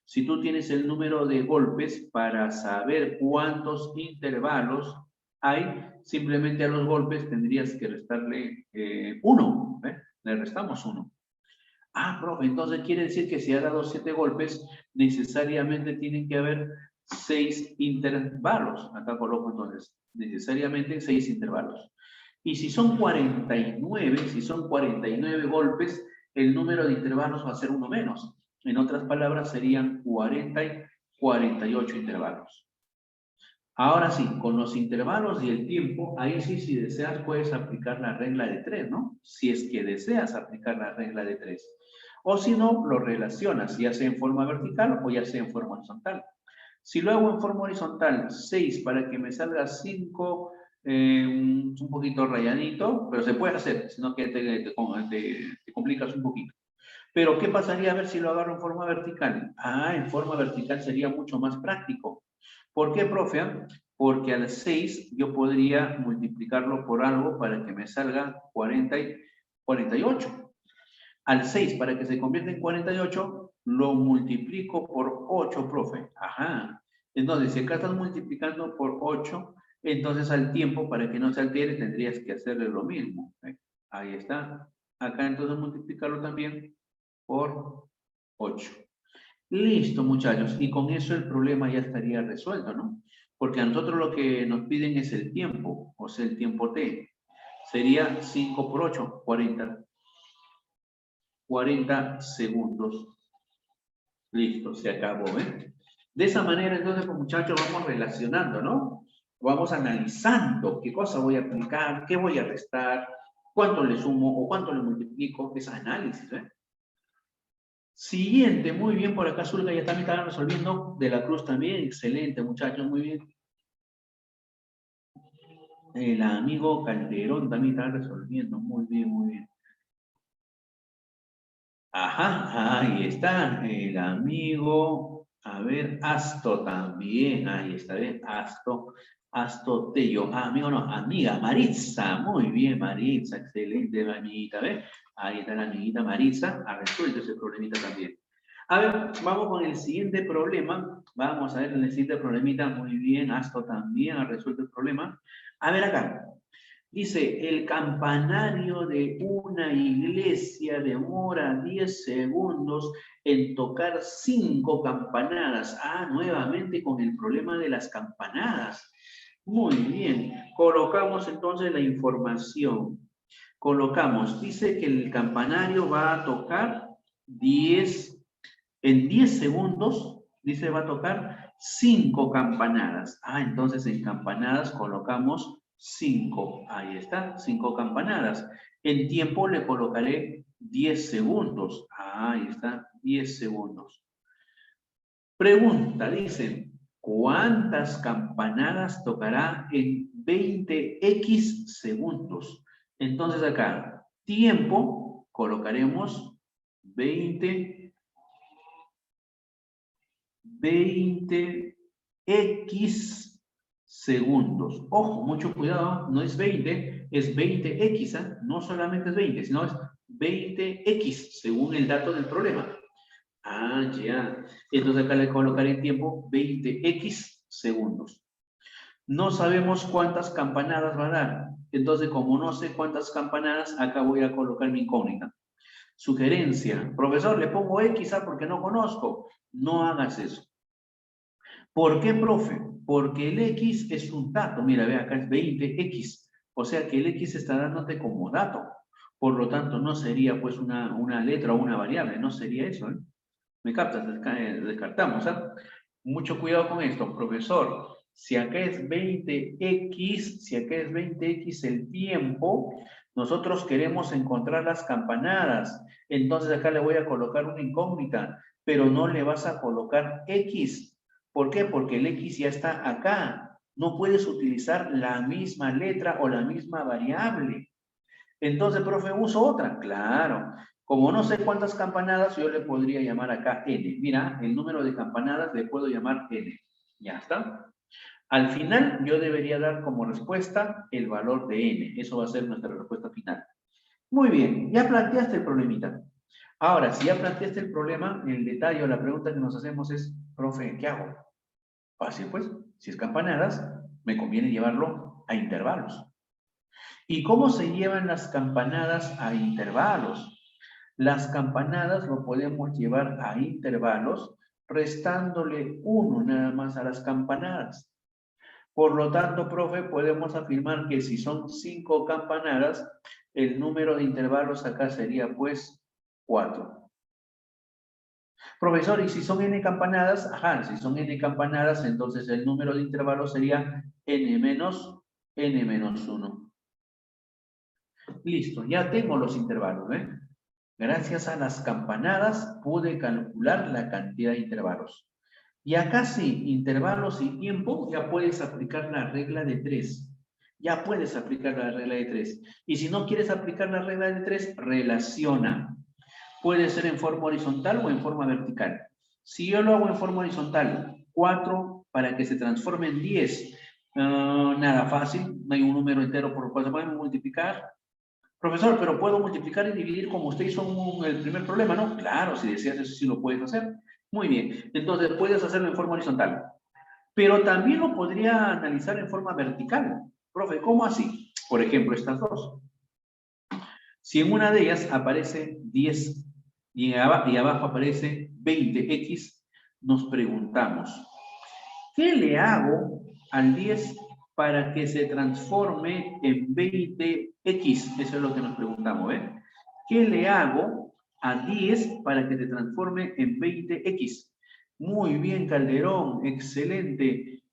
Si tú tienes el número de golpes para saber cuántos intervalos hay, simplemente a los golpes tendrías que restarle 1. Le restamos 1. Ah, profe, entonces quiere decir que si ha dado 7 golpes, necesariamente tienen que haber 6 intervalos. Acá coloco entonces, necesariamente 6 intervalos. Y si son 49 golpes, el número de intervalos va a ser 1 menos. En otras palabras, serían 40 y 48 intervalos. Ahora sí, con los intervalos y el tiempo, ahí sí, si deseas, puedes aplicar la regla de 3, ¿no? Si es que deseas aplicar la regla de 3. O si no, lo relacionas, ya sea en forma vertical o ya sea en forma horizontal. Si lo hago en forma horizontal, 6 para que me salga 5, un poquito rayadito, pero se puede hacer, sino que te complicas un poquito. Pero, ¿qué pasaría a ver si lo agarro en forma vertical? Ah, en forma vertical sería mucho más práctico. ¿Por qué, profe? Porque al 6 yo podría multiplicarlo por algo para que me salga 40 y 48. Al 6, para que se convierta en 48, lo multiplico por 8, profe. Ajá. Entonces, si acá estás multiplicando por 8, entonces al tiempo, para que no se altere, tendrías que hacerle lo mismo. Ahí está. Acá entonces multiplicarlo también por 8. Listo, muchachos. Y con eso el problema ya estaría resuelto, ¿no? Porque a nosotros lo que nos piden es el tiempo, o sea, el tiempo T. Sería 5 por 8, 40. 40 segundos. Listo, se acabó, ¿eh? De esa manera, entonces, pues, muchachos, vamos relacionando, ¿no? Vamos analizando qué cosa voy a aplicar, qué voy a restar, cuánto le sumo o cuánto le multiplico. Es análisis, ¿eh? Siguiente, muy bien, por acá Zulka ya también están resolviendo. De la Cruz también, excelente, muchachos, muy bien. El amigo Calderón también está resolviendo, muy bien, muy bien. Ajá, ahí está, el amigo, a ver, Asto también, ahí está, ¿ves? Asto Tello, amigo no, amiga, Maritza, muy bien, Maritza, excelente, amiguita, ¿ves? Ahí está la amiguita Maritza, ha resuelto ese problemita también. A ver, vamos con el siguiente problema, vamos a ver el siguiente problemita, muy bien, Asto también ha resuelto el problema. A ver acá, dice, el campanario de una iglesia demora 10 segundos en tocar 5 campanadas. Ah, nuevamente con el problema de las campanadas. Muy bien. Colocamos entonces la información. Colocamos, dice que el campanario va a tocar en 10 segundos, dice va a tocar 5 campanadas. Ah, entonces en campanadas colocamos 5. Ahí está, 5 campanadas. En tiempo le colocaré 10 segundos. Ah, ahí está, 10 segundos. Pregunta, dice, ¿cuántas campanadas tocará en 20x segundos? Entonces acá, tiempo, colocaremos 20x segundos. Ojo, mucho cuidado, no es 20, es 20x, ¿eh? No solamente es 20, sino es 20x, según el dato del problema. Ah, ya. Entonces acá le colocaré en tiempo 20x segundos. No sabemos cuántas campanadas va a dar. Entonces, como no sé cuántas campanadas, acá voy a colocar mi incógnita. Sugerencia. Profesor, le pongo X porque no conozco. No hagas eso. ¿Por qué, profe? Porque el X es un dato. Mira, ve acá es 20X. O sea que el X está dándote como dato. Por lo tanto, no sería pues una letra o una variable, no sería eso, ¿eh? ¿Me captas? Descartamos, ¿ah? Mucho cuidado con esto, profesor. Si acá es 20x, si acá es 20x el tiempo, nosotros queremos encontrar las campanadas. Entonces acá le voy a colocar una incógnita, pero no le vas a colocar x. ¿Por qué? Porque el x ya está acá. No puedes utilizar la misma letra o la misma variable. Entonces, profe, uso otra. Claro. Como no sé cuántas campanadas, yo le podría llamar acá n. Mira, el número de campanadas le puedo llamar n. Ya está. Al final, yo debería dar como respuesta el valor de n. Eso va a ser nuestra respuesta final. Muy bien, ya planteaste el problemita. Ahora, si ya planteaste el problema, el detalle o la pregunta que nos hacemos es, profe, ¿qué hago? Fácil, pues. Si es campanadas, me conviene llevarlo a intervalos. ¿Y cómo se llevan las campanadas a intervalos? Las campanadas lo podemos llevar a intervalos restándole 1 nada más a las campanadas. Por lo tanto, profe, podemos afirmar que si son 5 campanadas, el número de intervalos acá sería pues 4. Profesor, ¿y si son n campanadas? Ajá, si son n campanadas, entonces el número de intervalos sería n menos 1. Listo, ya tengo los intervalos, ¿eh? Gracias a las campanadas pude calcular la cantidad de intervalos. Y acá sí, intervalos y tiempo, ya puedes aplicar la regla de 3. Ya puedes aplicar la regla de 3. Y si no quieres aplicar la regla de 3, relaciona. Puede ser en forma horizontal o en forma vertical. Si yo lo hago en forma horizontal, 4 para que se transforme en 10. Nada fácil, no hay un número entero por el cual se puede multiplicar. Profesor, pero puedo multiplicar y dividir como usted hizo el primer problema, ¿no? Claro, si deseas eso sí lo puedes hacer. Muy bien, entonces puedes hacerlo en forma horizontal. Pero también lo podría analizar en forma vertical. Profe, ¿cómo así? Por ejemplo, estas dos. Si en una de ellas aparece 10 y abajo aparece 20x, nos preguntamos, ¿qué le hago al 10 para que se transforme en 20x? Eso es lo que nos preguntamos, ¿eh? ¿Qué le hago a 10 para que se transforme en 20x? Muy bien, Calderón, excelente.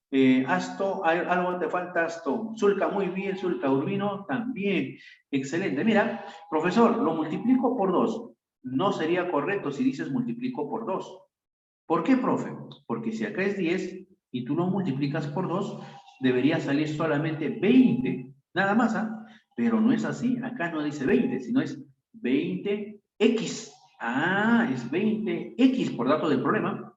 Asto, algo te falta, Asto. Zulca, muy bien, Zulca. Urbino, también. Excelente. Mira, profesor, lo multiplico por 2. No sería correcto si dices multiplico por 2. ¿Por qué, profe? Porque si acá es 10 y tú lo multiplicas por 2, debería salir solamente 20. Nada más, ¿ah? Pero no es así. Acá no dice 20, sino es 20x. Ah, es 20x por dato del problema.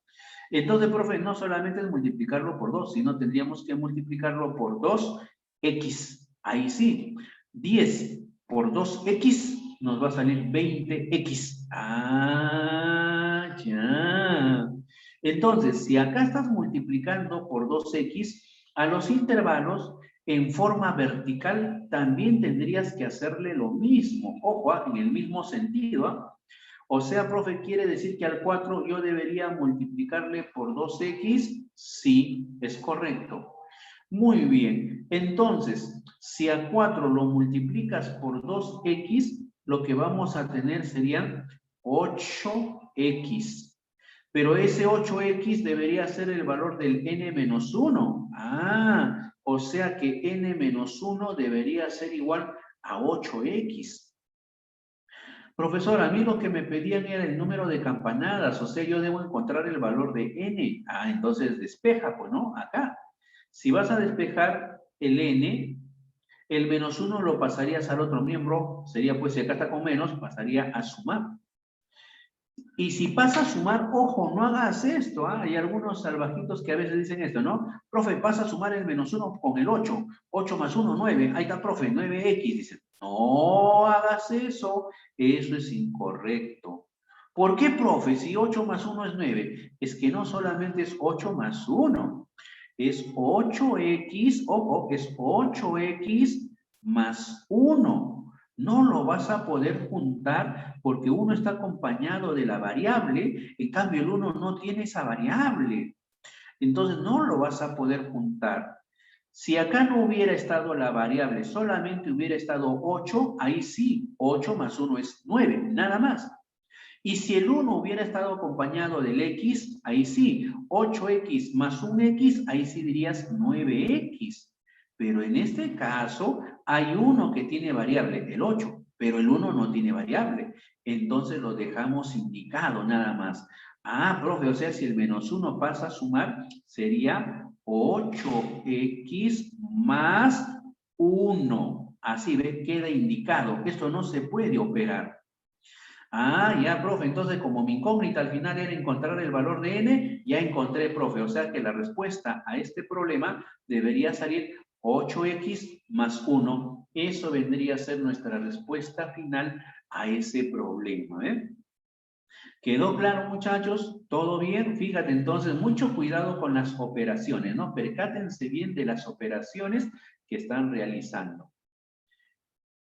Entonces, profe, no solamente es multiplicarlo por 2, sino tendríamos que multiplicarlo por 2x. Ahí sí. 10 por 2x nos va a salir 20x. Ah, ya. Entonces, si acá estás multiplicando por 2x, a los intervalos en forma vertical también tendrías que hacerle lo mismo. Ojo, en el mismo sentido. ¿Ah? O sea, profe, ¿quiere decir que al 4 yo debería multiplicarle por 2x? Sí, es correcto. Muy bien. Entonces, si a 4 lo multiplicas por 2x, lo que vamos a tener sería 8x. Pero ese 8x debería ser el valor del n-1. Ah, o sea que n-1 debería ser igual a 8x. Profesor, a mí lo que me pedían era el número de campanadas, o sea, yo debo encontrar el valor de n. Ah, entonces despeja, pues, ¿no? Acá. Si vas a despejar el n, el -1 lo pasarías al otro miembro, sería pues, si acá está con menos, pasaría a sumar. Y si pasa a sumar, ojo, no hagas esto, ¿ah? Hay algunos salvajitos que a veces dicen esto, ¿no? Profe, pasa a sumar el -1 con el 8. 8 más 1, 9. Ahí está, profe, 9x. Dice, no hagas eso. Eso es incorrecto. ¿Por qué, profe? Si 8 más 1 es 9. Es que no solamente es 8 más 1. Es 8x, ojo, es 8x más 1. No lo vas a poder juntar porque uno está acompañado de la variable, en cambio el 1 no tiene esa variable. Entonces no lo vas a poder juntar. Si acá no hubiera estado la variable, solamente hubiera estado 8, ahí sí, 8 más 1 es 9, nada más. Y si el 1 hubiera estado acompañado del x, ahí sí, 8x más 1x, ahí sí dirías 9x. Pero en este caso hay uno que tiene variable, el 8, pero el 1 no tiene variable. Entonces lo dejamos indicado nada más. Ah, profe, o sea, si el menos 1 pasa a sumar, sería 8x más 1. Así, ¿ve? Queda indicado. Esto no se puede operar. Ah, ya, profe. Entonces, como mi incógnita al final era encontrar el valor de n, ya encontré, profe. O sea que la respuesta a este problema debería salir 8x más 1. Eso vendría a ser nuestra respuesta final a ese problema, ¿eh? ¿Quedó claro, muchachos? ¿Todo bien? Fíjate, entonces, mucho cuidado con las operaciones, ¿no? Percátense bien de las operaciones que están realizando.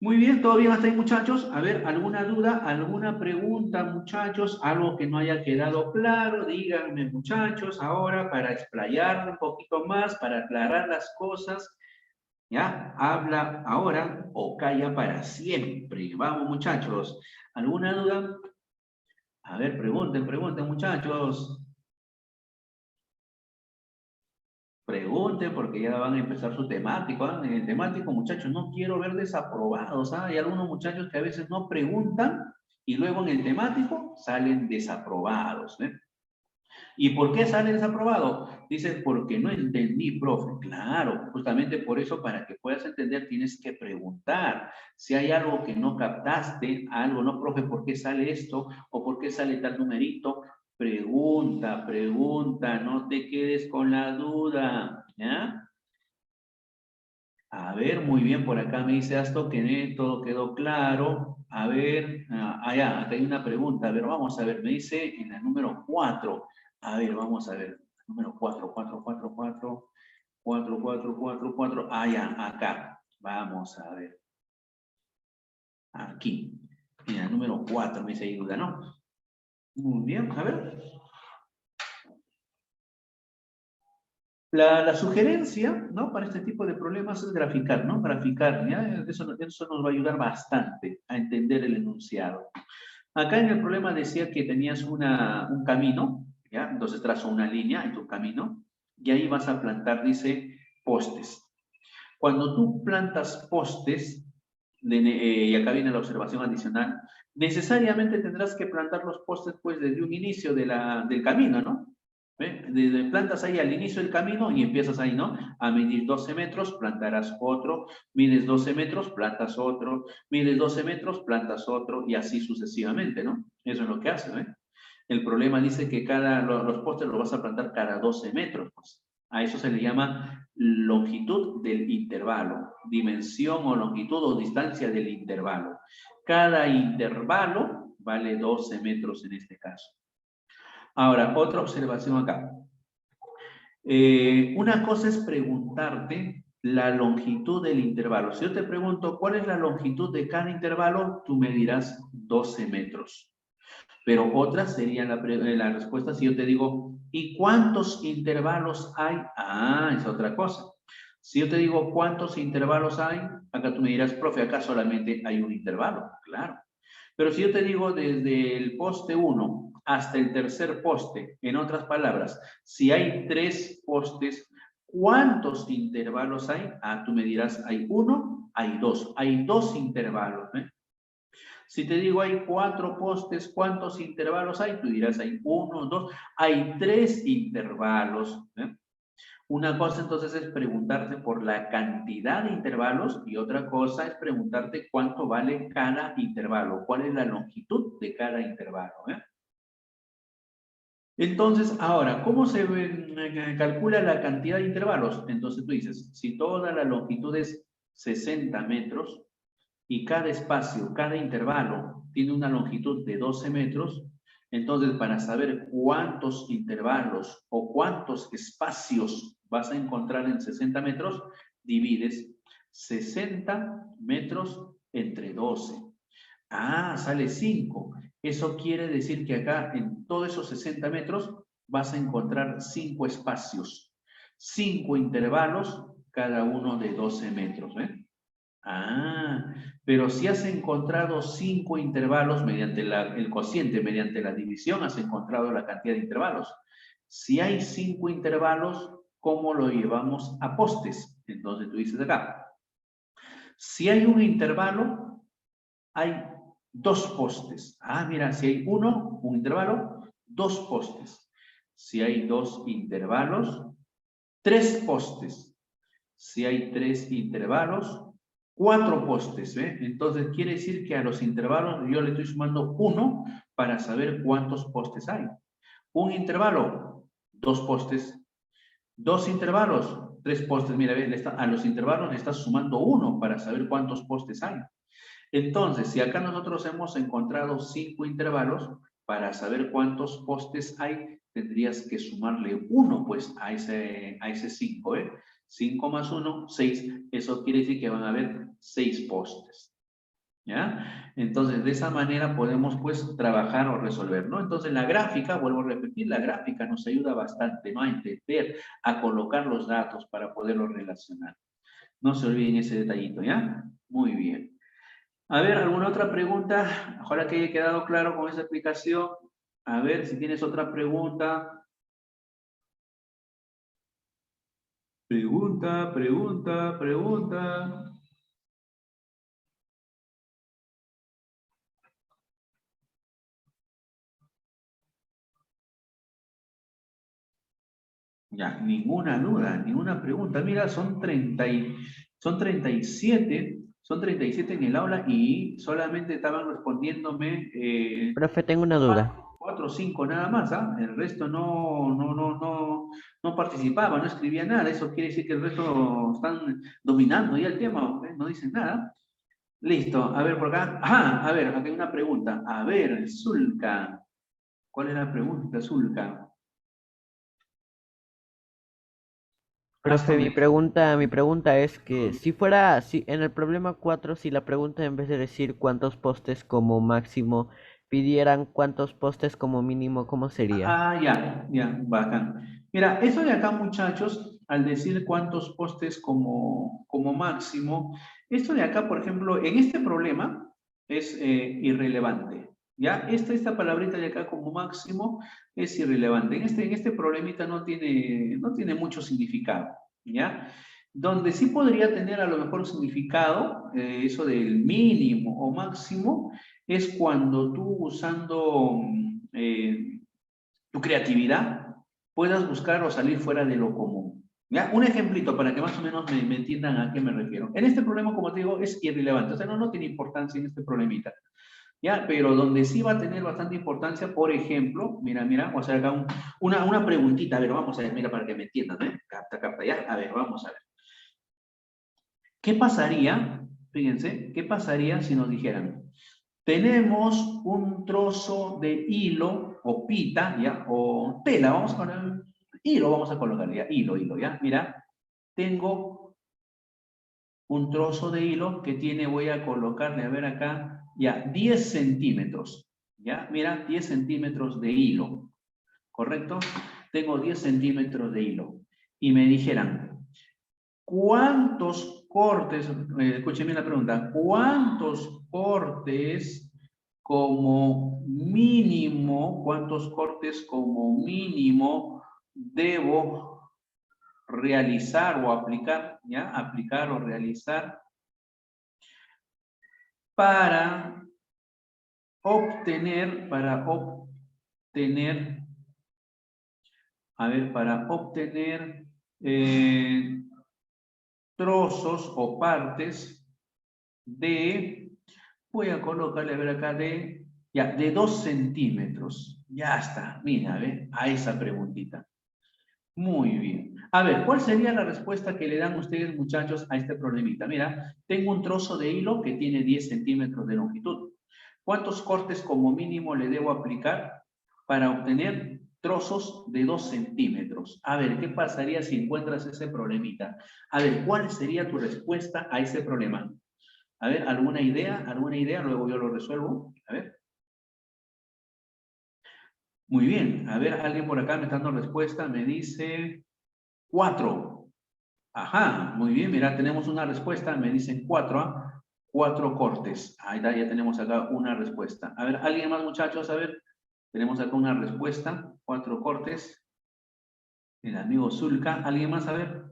Muy bien, ¿todo bien hasta ahí, muchachos? A ver, ¿alguna duda, alguna pregunta, muchachos? ¿Algo que no haya quedado claro? Díganme, muchachos, ahora para explayar un poquito más, para aclarar las cosas. ¿Ya? Habla ahora o calla para siempre. Vamos, muchachos. ¿Alguna duda? A ver, pregunten, pregunten, muchachos. Pregunten porque ya van a empezar su temático. ¿Ah? En el temático, muchachos, no quiero ver desaprobados. ¿Ah? Hay algunos muchachos que a veces no preguntan y luego en el temático salen desaprobados. ¿Eh? ¿Y por qué salen desaprobados? Dicen, porque no entendí, profe. Claro, justamente por eso, para que puedas entender, tienes que preguntar. Si hay algo que no captaste, algo, no, profe, ¿por qué sale esto? ¿O por qué sale tal numerito? Pregunta, pregunta, no te quedes con la duda, ¿ya? A ver, muy bien, por acá me dice Asto que todo quedó claro. A ver, ya, acá hay una pregunta. A ver, vamos a ver, me dice en la número 4. A ver, vamos a ver. Número 4, 4, 4, 4, 4, 4, 4, 4. Ah, ya, acá. Vamos a ver. Aquí. En la número 4 me dice ahí duda, ¿no? Muy bien, a ver. La sugerencia, ¿no? Para este tipo de problemas es graficar, ¿no? Graficar, ¿ya? Eso nos va a ayudar bastante a entender el enunciado. Acá en el problema decía que tenías un camino, ¿ya? Entonces trazo una línea en tu camino y ahí vas a plantar, dice, postes. Cuando tú plantas postes, y acá viene la observación adicional, necesariamente tendrás que plantar los postes pues desde un inicio del camino, ¿no? Desde plantas ahí al inicio del camino y empiezas ahí, ¿no? A medir 12 metros, plantarás otro, mides 12 metros, plantas otro, mides 12 metros, plantas otro y así sucesivamente, ¿no? Eso es lo que hace, ¿eh? El problema dice que los postes los vas a plantar cada 12 metros, pues. A eso se le llama longitud del intervalo, dimensión o longitud o distancia del intervalo. Cada intervalo vale 12 metros en este caso. Ahora, otra observación acá. Una cosa es preguntarte la longitud del intervalo. Si yo te pregunto cuál es la longitud de cada intervalo, tú me dirás 12 metros. Pero otra sería la respuesta si yo te digo, ¿y cuántos intervalos hay? Ah, es otra cosa. Si yo te digo, ¿cuántos intervalos hay? Acá tú me dirás, profe, acá solamente hay un intervalo. Claro. Pero si yo te digo desde el poste 1 hasta el tercer poste, en otras palabras, si hay 3 postes, ¿cuántos intervalos hay? Ah, tú me dirás, hay 1, hay 2. Hay 2 intervalos. ¿Eh? Si te digo hay 4 postes, ¿cuántos intervalos hay? Tú dirás hay 1, 2, hay 3 intervalos. ¿Eh? Una cosa entonces es preguntarte por la cantidad de intervalos y otra cosa es preguntarte cuánto vale cada intervalo, cuál es la longitud de cada intervalo. ¿Eh? Entonces, ahora, ¿cómo se calcula la cantidad de intervalos? Entonces tú dices, si toda la longitud es 60 metros, y cada espacio, cada intervalo tiene una longitud de 12 metros, entonces para saber cuántos intervalos o cuántos espacios vas a encontrar en 60 metros, divides 60 metros entre 12. Ah, sale 5. Eso quiere decir que acá en todos esos 60 metros vas a encontrar 5 espacios, 5 intervalos cada uno de 12 metros, ¿eh? Ah, pero si has encontrado 5 intervalos mediante el cociente, mediante la división, has encontrado la cantidad de intervalos. Si hay 5 intervalos, ¿cómo lo llevamos a postes? Entonces tú dices acá, si hay un intervalo, hay 2 postes. Ah, mira, si hay un intervalo, 2 postes. Si hay 2 intervalos, 3 postes. Si hay 3 intervalos, 4 postes, ¿eh? Entonces quiere decir que a los intervalos yo le estoy sumando 1 para saber cuántos postes hay. Un intervalo, 2 postes. 2 intervalos, 3 postes. Mira, a los intervalos le estás sumando 1 para saber cuántos postes hay. Entonces, si acá nosotros hemos encontrado 5 intervalos, para saber cuántos postes hay, tendrías que sumarle 1 pues a ese 5, ¿eh? 5 más 1, 6. Eso quiere decir que van a haber 6 postes. ¿Ya? Entonces, de esa manera podemos pues trabajar o resolver, ¿no? Entonces, la gráfica, vuelvo a repetir, la gráfica nos ayuda bastante, ¿no? A entender, a colocar los datos para poderlos relacionar. No se olviden ese detallito, ¿ya? Muy bien. A ver, ¿alguna otra pregunta? Ojalá que haya quedado claro con esa explicación. A ver, si tienes otra pregunta. Pregunta, pregunta, pregunta. Ya, ninguna duda, ninguna pregunta. Mira, son 37, son 37 en el aula y solamente estaban respondiéndome Profe, tengo una duda. 4 o 5 nada más, ¿ah? El resto no participaba, no escribía nada. Eso quiere decir que el resto están dominando ya el tema, ¿eh? No dicen nada. Listo, a ver por acá. Ajá, a ver, acá hay una pregunta. A ver, Zulka. ¿Cuál es la pregunta, Zulka? Profe, Hazme. mi pregunta es que si en el problema 4, si la pregunta en vez de decir cuántos postes como máximo, pidieran cuántos postes como mínimo, ¿cómo sería? Ah, ya, bacán. Mira, eso de acá, muchachos, al decir cuántos postes como máximo, esto de acá, por ejemplo, en este problema es irrelevante. ¿Ya? Esta palabrita de acá como máximo es irrelevante. En este problemita no tiene mucho significado. ¿Ya? Donde sí podría tener a lo mejor significado, eso del mínimo o máximo, es cuando tú usando tu creatividad, puedas buscar o salir fuera de lo común. ¿Ya? Un ejemplito para que más o menos me entiendan a qué me refiero. En este problema, como te digo, es irrelevante, o sea, no tiene importancia en este problemita. ¿Ya? Pero donde sí va a tener bastante importancia, por ejemplo, mira, vamos a hacer acá una preguntita, a ver, vamos a ver, mira, para que me entiendan, ¿eh? Capta, ya, a ver, vamos a ver. ¿Qué pasaría, fíjense, qué pasaría si nos dijeran, tenemos un trozo de hilo o pita, ¿ya? O tela, vamos a poner hilo, vamos a colocar, ya, hilo, ¿ya? Mira, tengo un trozo de hilo que tiene, voy a colocarle, a ver acá, ya, 10 centímetros, ¿ya? Mira, 10 centímetros de hilo, ¿correcto? Tengo 10 centímetros de hilo. Y me dijeran, ¿cuántos cortes, escúcheme la pregunta, cuántos cortes cuántos cortes como mínimo debo realizar o aplicar, ¿ya? Aplicar o realizar para obtener trozos o partes de, voy a colocarle a ver acá de 2 centímetros. Ya está, mira, ve, a esa preguntita. Muy bien. A ver, ¿cuál sería la respuesta que le dan ustedes, muchachos, a este problemita? Mira, tengo un trozo de hilo que tiene 10 centímetros de longitud. ¿Cuántos cortes como mínimo le debo aplicar para obtener trozos de 2 centímetros? A ver, ¿qué pasaría si encuentras ese problemita? A ver, ¿cuál sería tu respuesta a ese problema? A ver, ¿alguna idea? ¿Alguna idea? Luego yo lo resuelvo. A ver. Muy bien. A ver, alguien por acá me está dando respuesta. Me dice 4. Ajá, muy bien, mira, tenemos una respuesta, me dicen 4, ¿ah? 4 cortes. Ahí está, ya tenemos acá una respuesta. A ver, ¿alguien más, muchachos? A ver, tenemos acá una respuesta, 4 cortes. El amigo Zulka, ¿alguien más? A ver.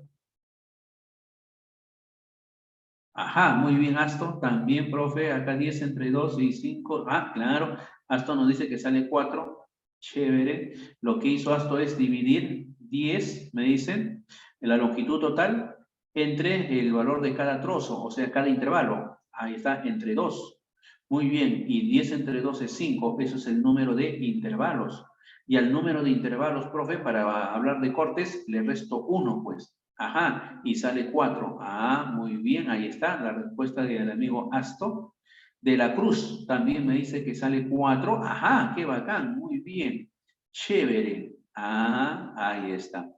Ajá, muy bien, Asto, también, profe, acá 10 entre 2 y 5. Ah, claro, Asto nos dice que sale 4. Chévere. Lo que hizo Asto es dividir 10, me dicen, en la longitud total entre el valor de cada trozo, o sea, cada intervalo. Ahí está, entre 2. Muy bien, y 10 entre 2 es 5, eso es el número de intervalos. Y al número de intervalos, profe, para hablar de cortes, le resto 1, pues. Ajá, y sale 4. Ah, muy bien, ahí está la respuesta del amigo Asto. De la Cruz también me dice que sale 4. Ajá, qué bacán, muy bien. Chévere. Ah, ahí está.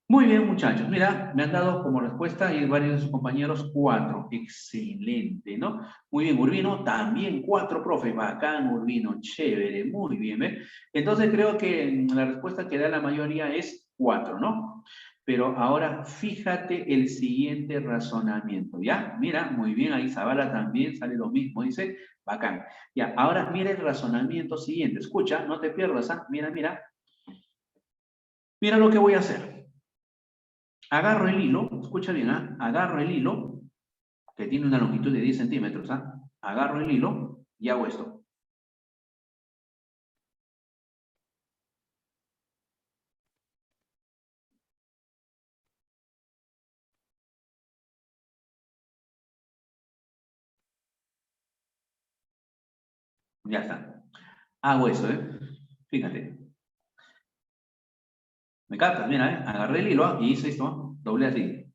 Muy bien, muchachos. Mira, me han dado como respuesta y varios de sus compañeros 4. Excelente, ¿no? Muy bien, Urbino, también 4, profe. Bacán, Urbino. Chévere, muy bien, ¿ves? Entonces creo que la respuesta que da la mayoría es 4, ¿no? Pero ahora fíjate el siguiente razonamiento, ¿ya? Mira, muy bien, ahí Zavala también sale lo mismo, dice, bacán. Ya, ahora mira el razonamiento siguiente. Escucha, no te pierdas, ¿ah? Mira, mira. Mira lo que voy a hacer. Agarro el hilo, escucha bien, ¿ah? Agarro el hilo, que tiene una longitud de 10 centímetros, ¿ah? Agarro el hilo y hago esto. Ya está. Hago eso, ¿eh? Fíjate. ¿Me captas? Mira, ¿eh? Agarré el hilo y hice esto, ¿no? Doblé así.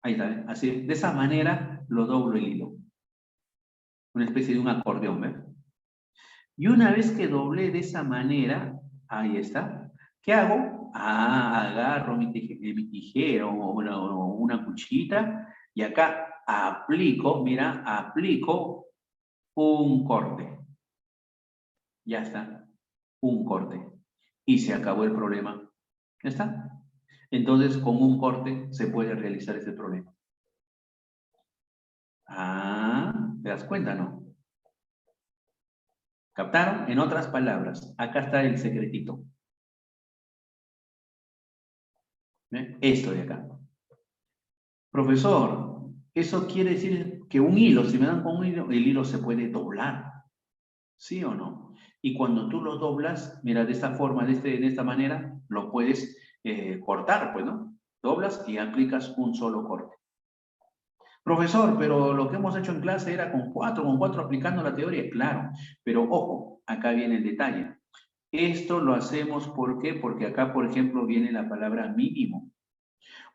Ahí está, ¿eh? Así, de esa manera lo doblo el hilo. Una especie de un acordeón, ¿ves? Y una vez que doblé de esa manera, ahí está, ¿qué hago? Ah, agarro mi tijera o una cuchillita y acá aplico, mira, aplico un corte. Ya está, un corte. Y se acabó el problema. ¿Ya está? Entonces, con un corte se puede realizar ese problema. Ah, ¿te das cuenta, no? ¿Captaron? En otras palabras, acá está el secretito. ¿Ve? Esto de acá. Profesor, eso quiere decir que un hilo, si me dan con un hilo, el hilo se puede doblar. ¿Sí o no? Y cuando tú lo doblas, mira, de esta forma, de esta manera, lo puedes cortar, pues, ¿no? Doblas y aplicas un solo corte. Profesor, pero lo que hemos hecho en clase era con cuatro aplicando la teoría. Claro, pero ojo, acá viene el detalle. Esto lo hacemos, ¿por qué? Porque acá, por ejemplo, viene la palabra mínimo.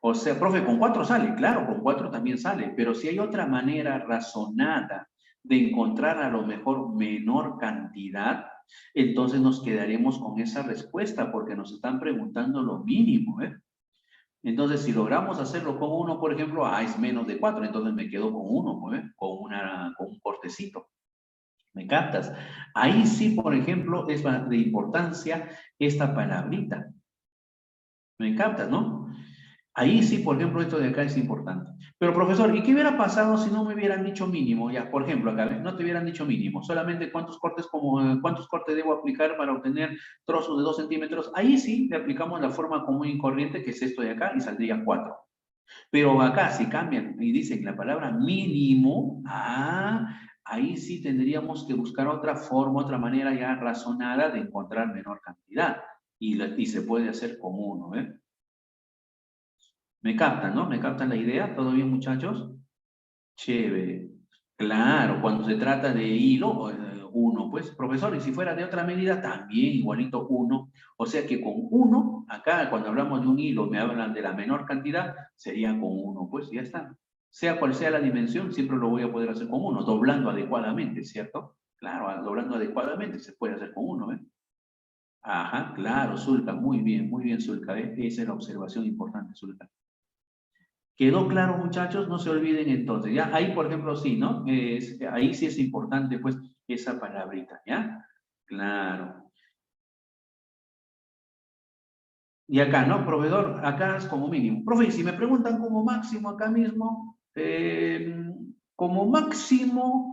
O sea, profe, con 4 sale, claro, con 4 también sale, pero si hay otra manera razonada de encontrar a lo mejor menor cantidad, entonces nos quedaremos con esa respuesta porque nos están preguntando lo mínimo, ¿eh? Entonces, si logramos hacerlo con 1, por ejemplo, es menos de 4, entonces me quedo con 1, ¿eh? Con un cortecito. ¿Me captas? Ahí sí, por ejemplo, es de importancia esta palabrita. ¿Me captas, no? Ahí sí, por ejemplo, esto de acá es importante. Pero, profesor, ¿y qué hubiera pasado si no me hubieran dicho mínimo? Ya, por ejemplo, acá, no te hubieran dicho mínimo, solamente cuántos cortes debo aplicar para obtener trozos de 2 centímetros. Ahí sí le aplicamos la forma común y corriente, que es esto de acá, y saldría 4. Pero acá, si cambian y dicen la palabra mínimo, ahí sí tendríamos que buscar otra forma, otra manera ya razonada de encontrar menor cantidad. Y se puede hacer con uno, ¿eh? ¿Me captan, no? ¿Me captan la idea? ¿Todo bien, muchachos? Chévere. Claro, cuando se trata de hilo, uno, pues, profesor, y si fuera de otra medida, también igualito uno. O sea que con uno, acá cuando hablamos de un hilo, me hablan de la menor cantidad, sería con uno, pues ya está. Sea cual sea la dimensión, siempre lo voy a poder hacer con uno, doblando adecuadamente, ¿cierto? Claro, doblando adecuadamente se puede hacer con uno, ¿eh? Ajá, claro, Zulka, muy bien, Zulka, ¿eh? Esa es la observación importante, Zulka. ¿Quedó claro, muchachos? No se olviden entonces, ¿ya? Ahí, por ejemplo, sí, ¿no? Ahí sí es importante, pues, esa palabrita, ¿ya? Claro. Y acá, ¿no? Proveedor, acá es como mínimo. Profe, si me preguntan como máximo acá mismo, como máximo,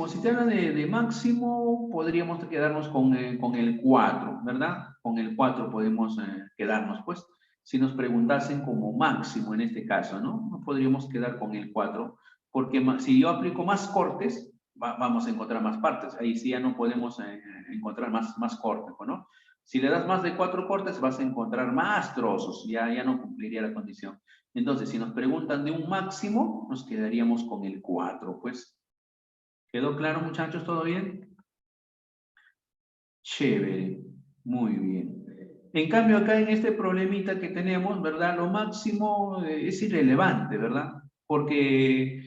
si te hablan de máximo, podríamos quedarnos con el 4, ¿verdad? Con el 4 podemos quedarnos, pues. Si nos preguntasen como máximo en este caso, ¿no? No podríamos quedar con el 4, porque si yo aplico más cortes, vamos a encontrar más partes. Ahí sí ya no podemos encontrar más cortes, ¿no? Si le das más de 4 cortes, vas a encontrar más trozos, ya no cumpliría la condición. Entonces, si nos preguntan de un máximo, nos quedaríamos con el 4, pues. ¿Quedó claro, muchachos? ¿Todo bien? Chévere. Muy bien. En cambio, acá en este problemita que tenemos, ¿verdad? Lo máximo es irrelevante, ¿verdad? Porque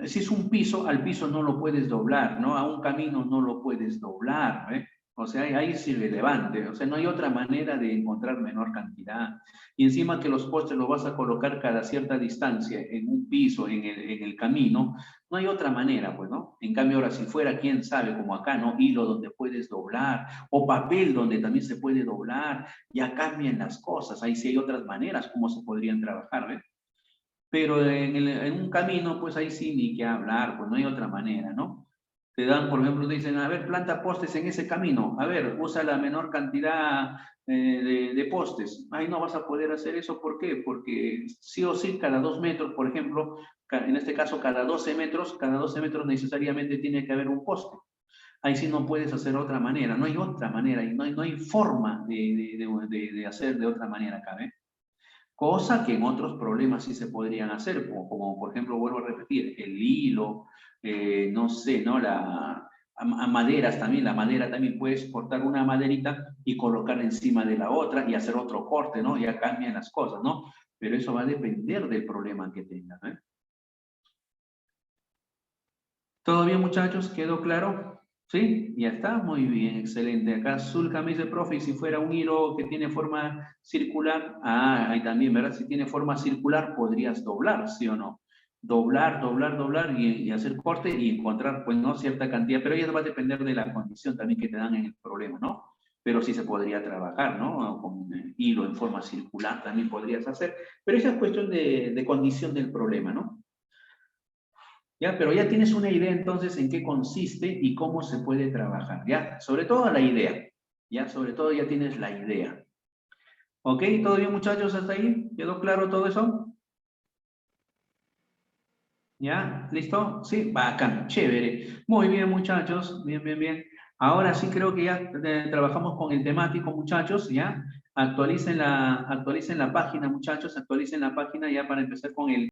si es un piso, al piso no lo puedes doblar, ¿no? A un camino no lo puedes doblar, ¿eh? O sea, ahí es irrelevante. O sea, no hay otra manera de encontrar menor cantidad. Y encima que los postes los vas a colocar cada cierta distancia en un piso, en el camino, no hay otra manera, pues, ¿no? En cambio, ahora, si fuera, quién sabe, como acá, ¿no? Hilo donde puedes doblar, o papel donde también se puede doblar, ya cambian las cosas. Ahí sí hay otras maneras como se podrían trabajar, ¿ves? Pero en un camino, pues ahí sí ni que hablar, pues no hay otra manera, ¿no? Te dan, por ejemplo, te dicen, a ver, planta postes en ese camino, a ver, usa la menor cantidad de postes. Ahí no vas a poder hacer eso, ¿por qué? Porque sí o sí, cada 2 metros, por ejemplo, en este caso cada 12 metros necesariamente tiene que haber un poste. Ahí sí no puedes hacer otra manera, no hay otra manera, y no hay forma de hacer de otra manera acá, ¿eh? Cosa que en otros problemas sí se podrían hacer, como por ejemplo, vuelvo a repetir, el hilo, no sé, ¿no? A maderas también, la madera también puedes cortar una maderita y colocarla encima de la otra y hacer otro corte, ¿no? Ya cambian las cosas, ¿no? Pero eso va a depender del problema que tengas, ¿eh? ¿Todo bien, muchachos? ¿Quedó claro? ¿Sí? Ya está, muy bien, excelente. Acá Zulka me dice, profe, y si fuera un hilo que tiene forma circular, ahí también, ¿verdad? Si tiene forma circular, podrías doblar, ¿sí o no? Doblar y hacer corte y encontrar, pues, ¿no? Cierta cantidad, pero ya va a depender de la condición también que te dan en el problema, ¿no? Pero sí se podría trabajar, ¿no? Con hilo en forma circular también podrías hacer, pero esa es cuestión de condición del problema, ¿no? ¿Ya? Pero ya tienes una idea entonces en qué consiste y cómo se puede trabajar, ¿ya? Sobre todo la idea, ¿ya? Sobre todo ya tienes la idea. ¿Ok? ¿Todo bien, muchachos, hasta ahí? ¿Quedó claro todo eso? ¿Ya? ¿Listo? Sí, bacán, chévere. Muy bien, muchachos, bien, bien, bien. Ahora sí creo que ya trabajamos con el temático, muchachos, ¿ya? Actualicen la página, muchachos, actualicen la página ya para empezar con el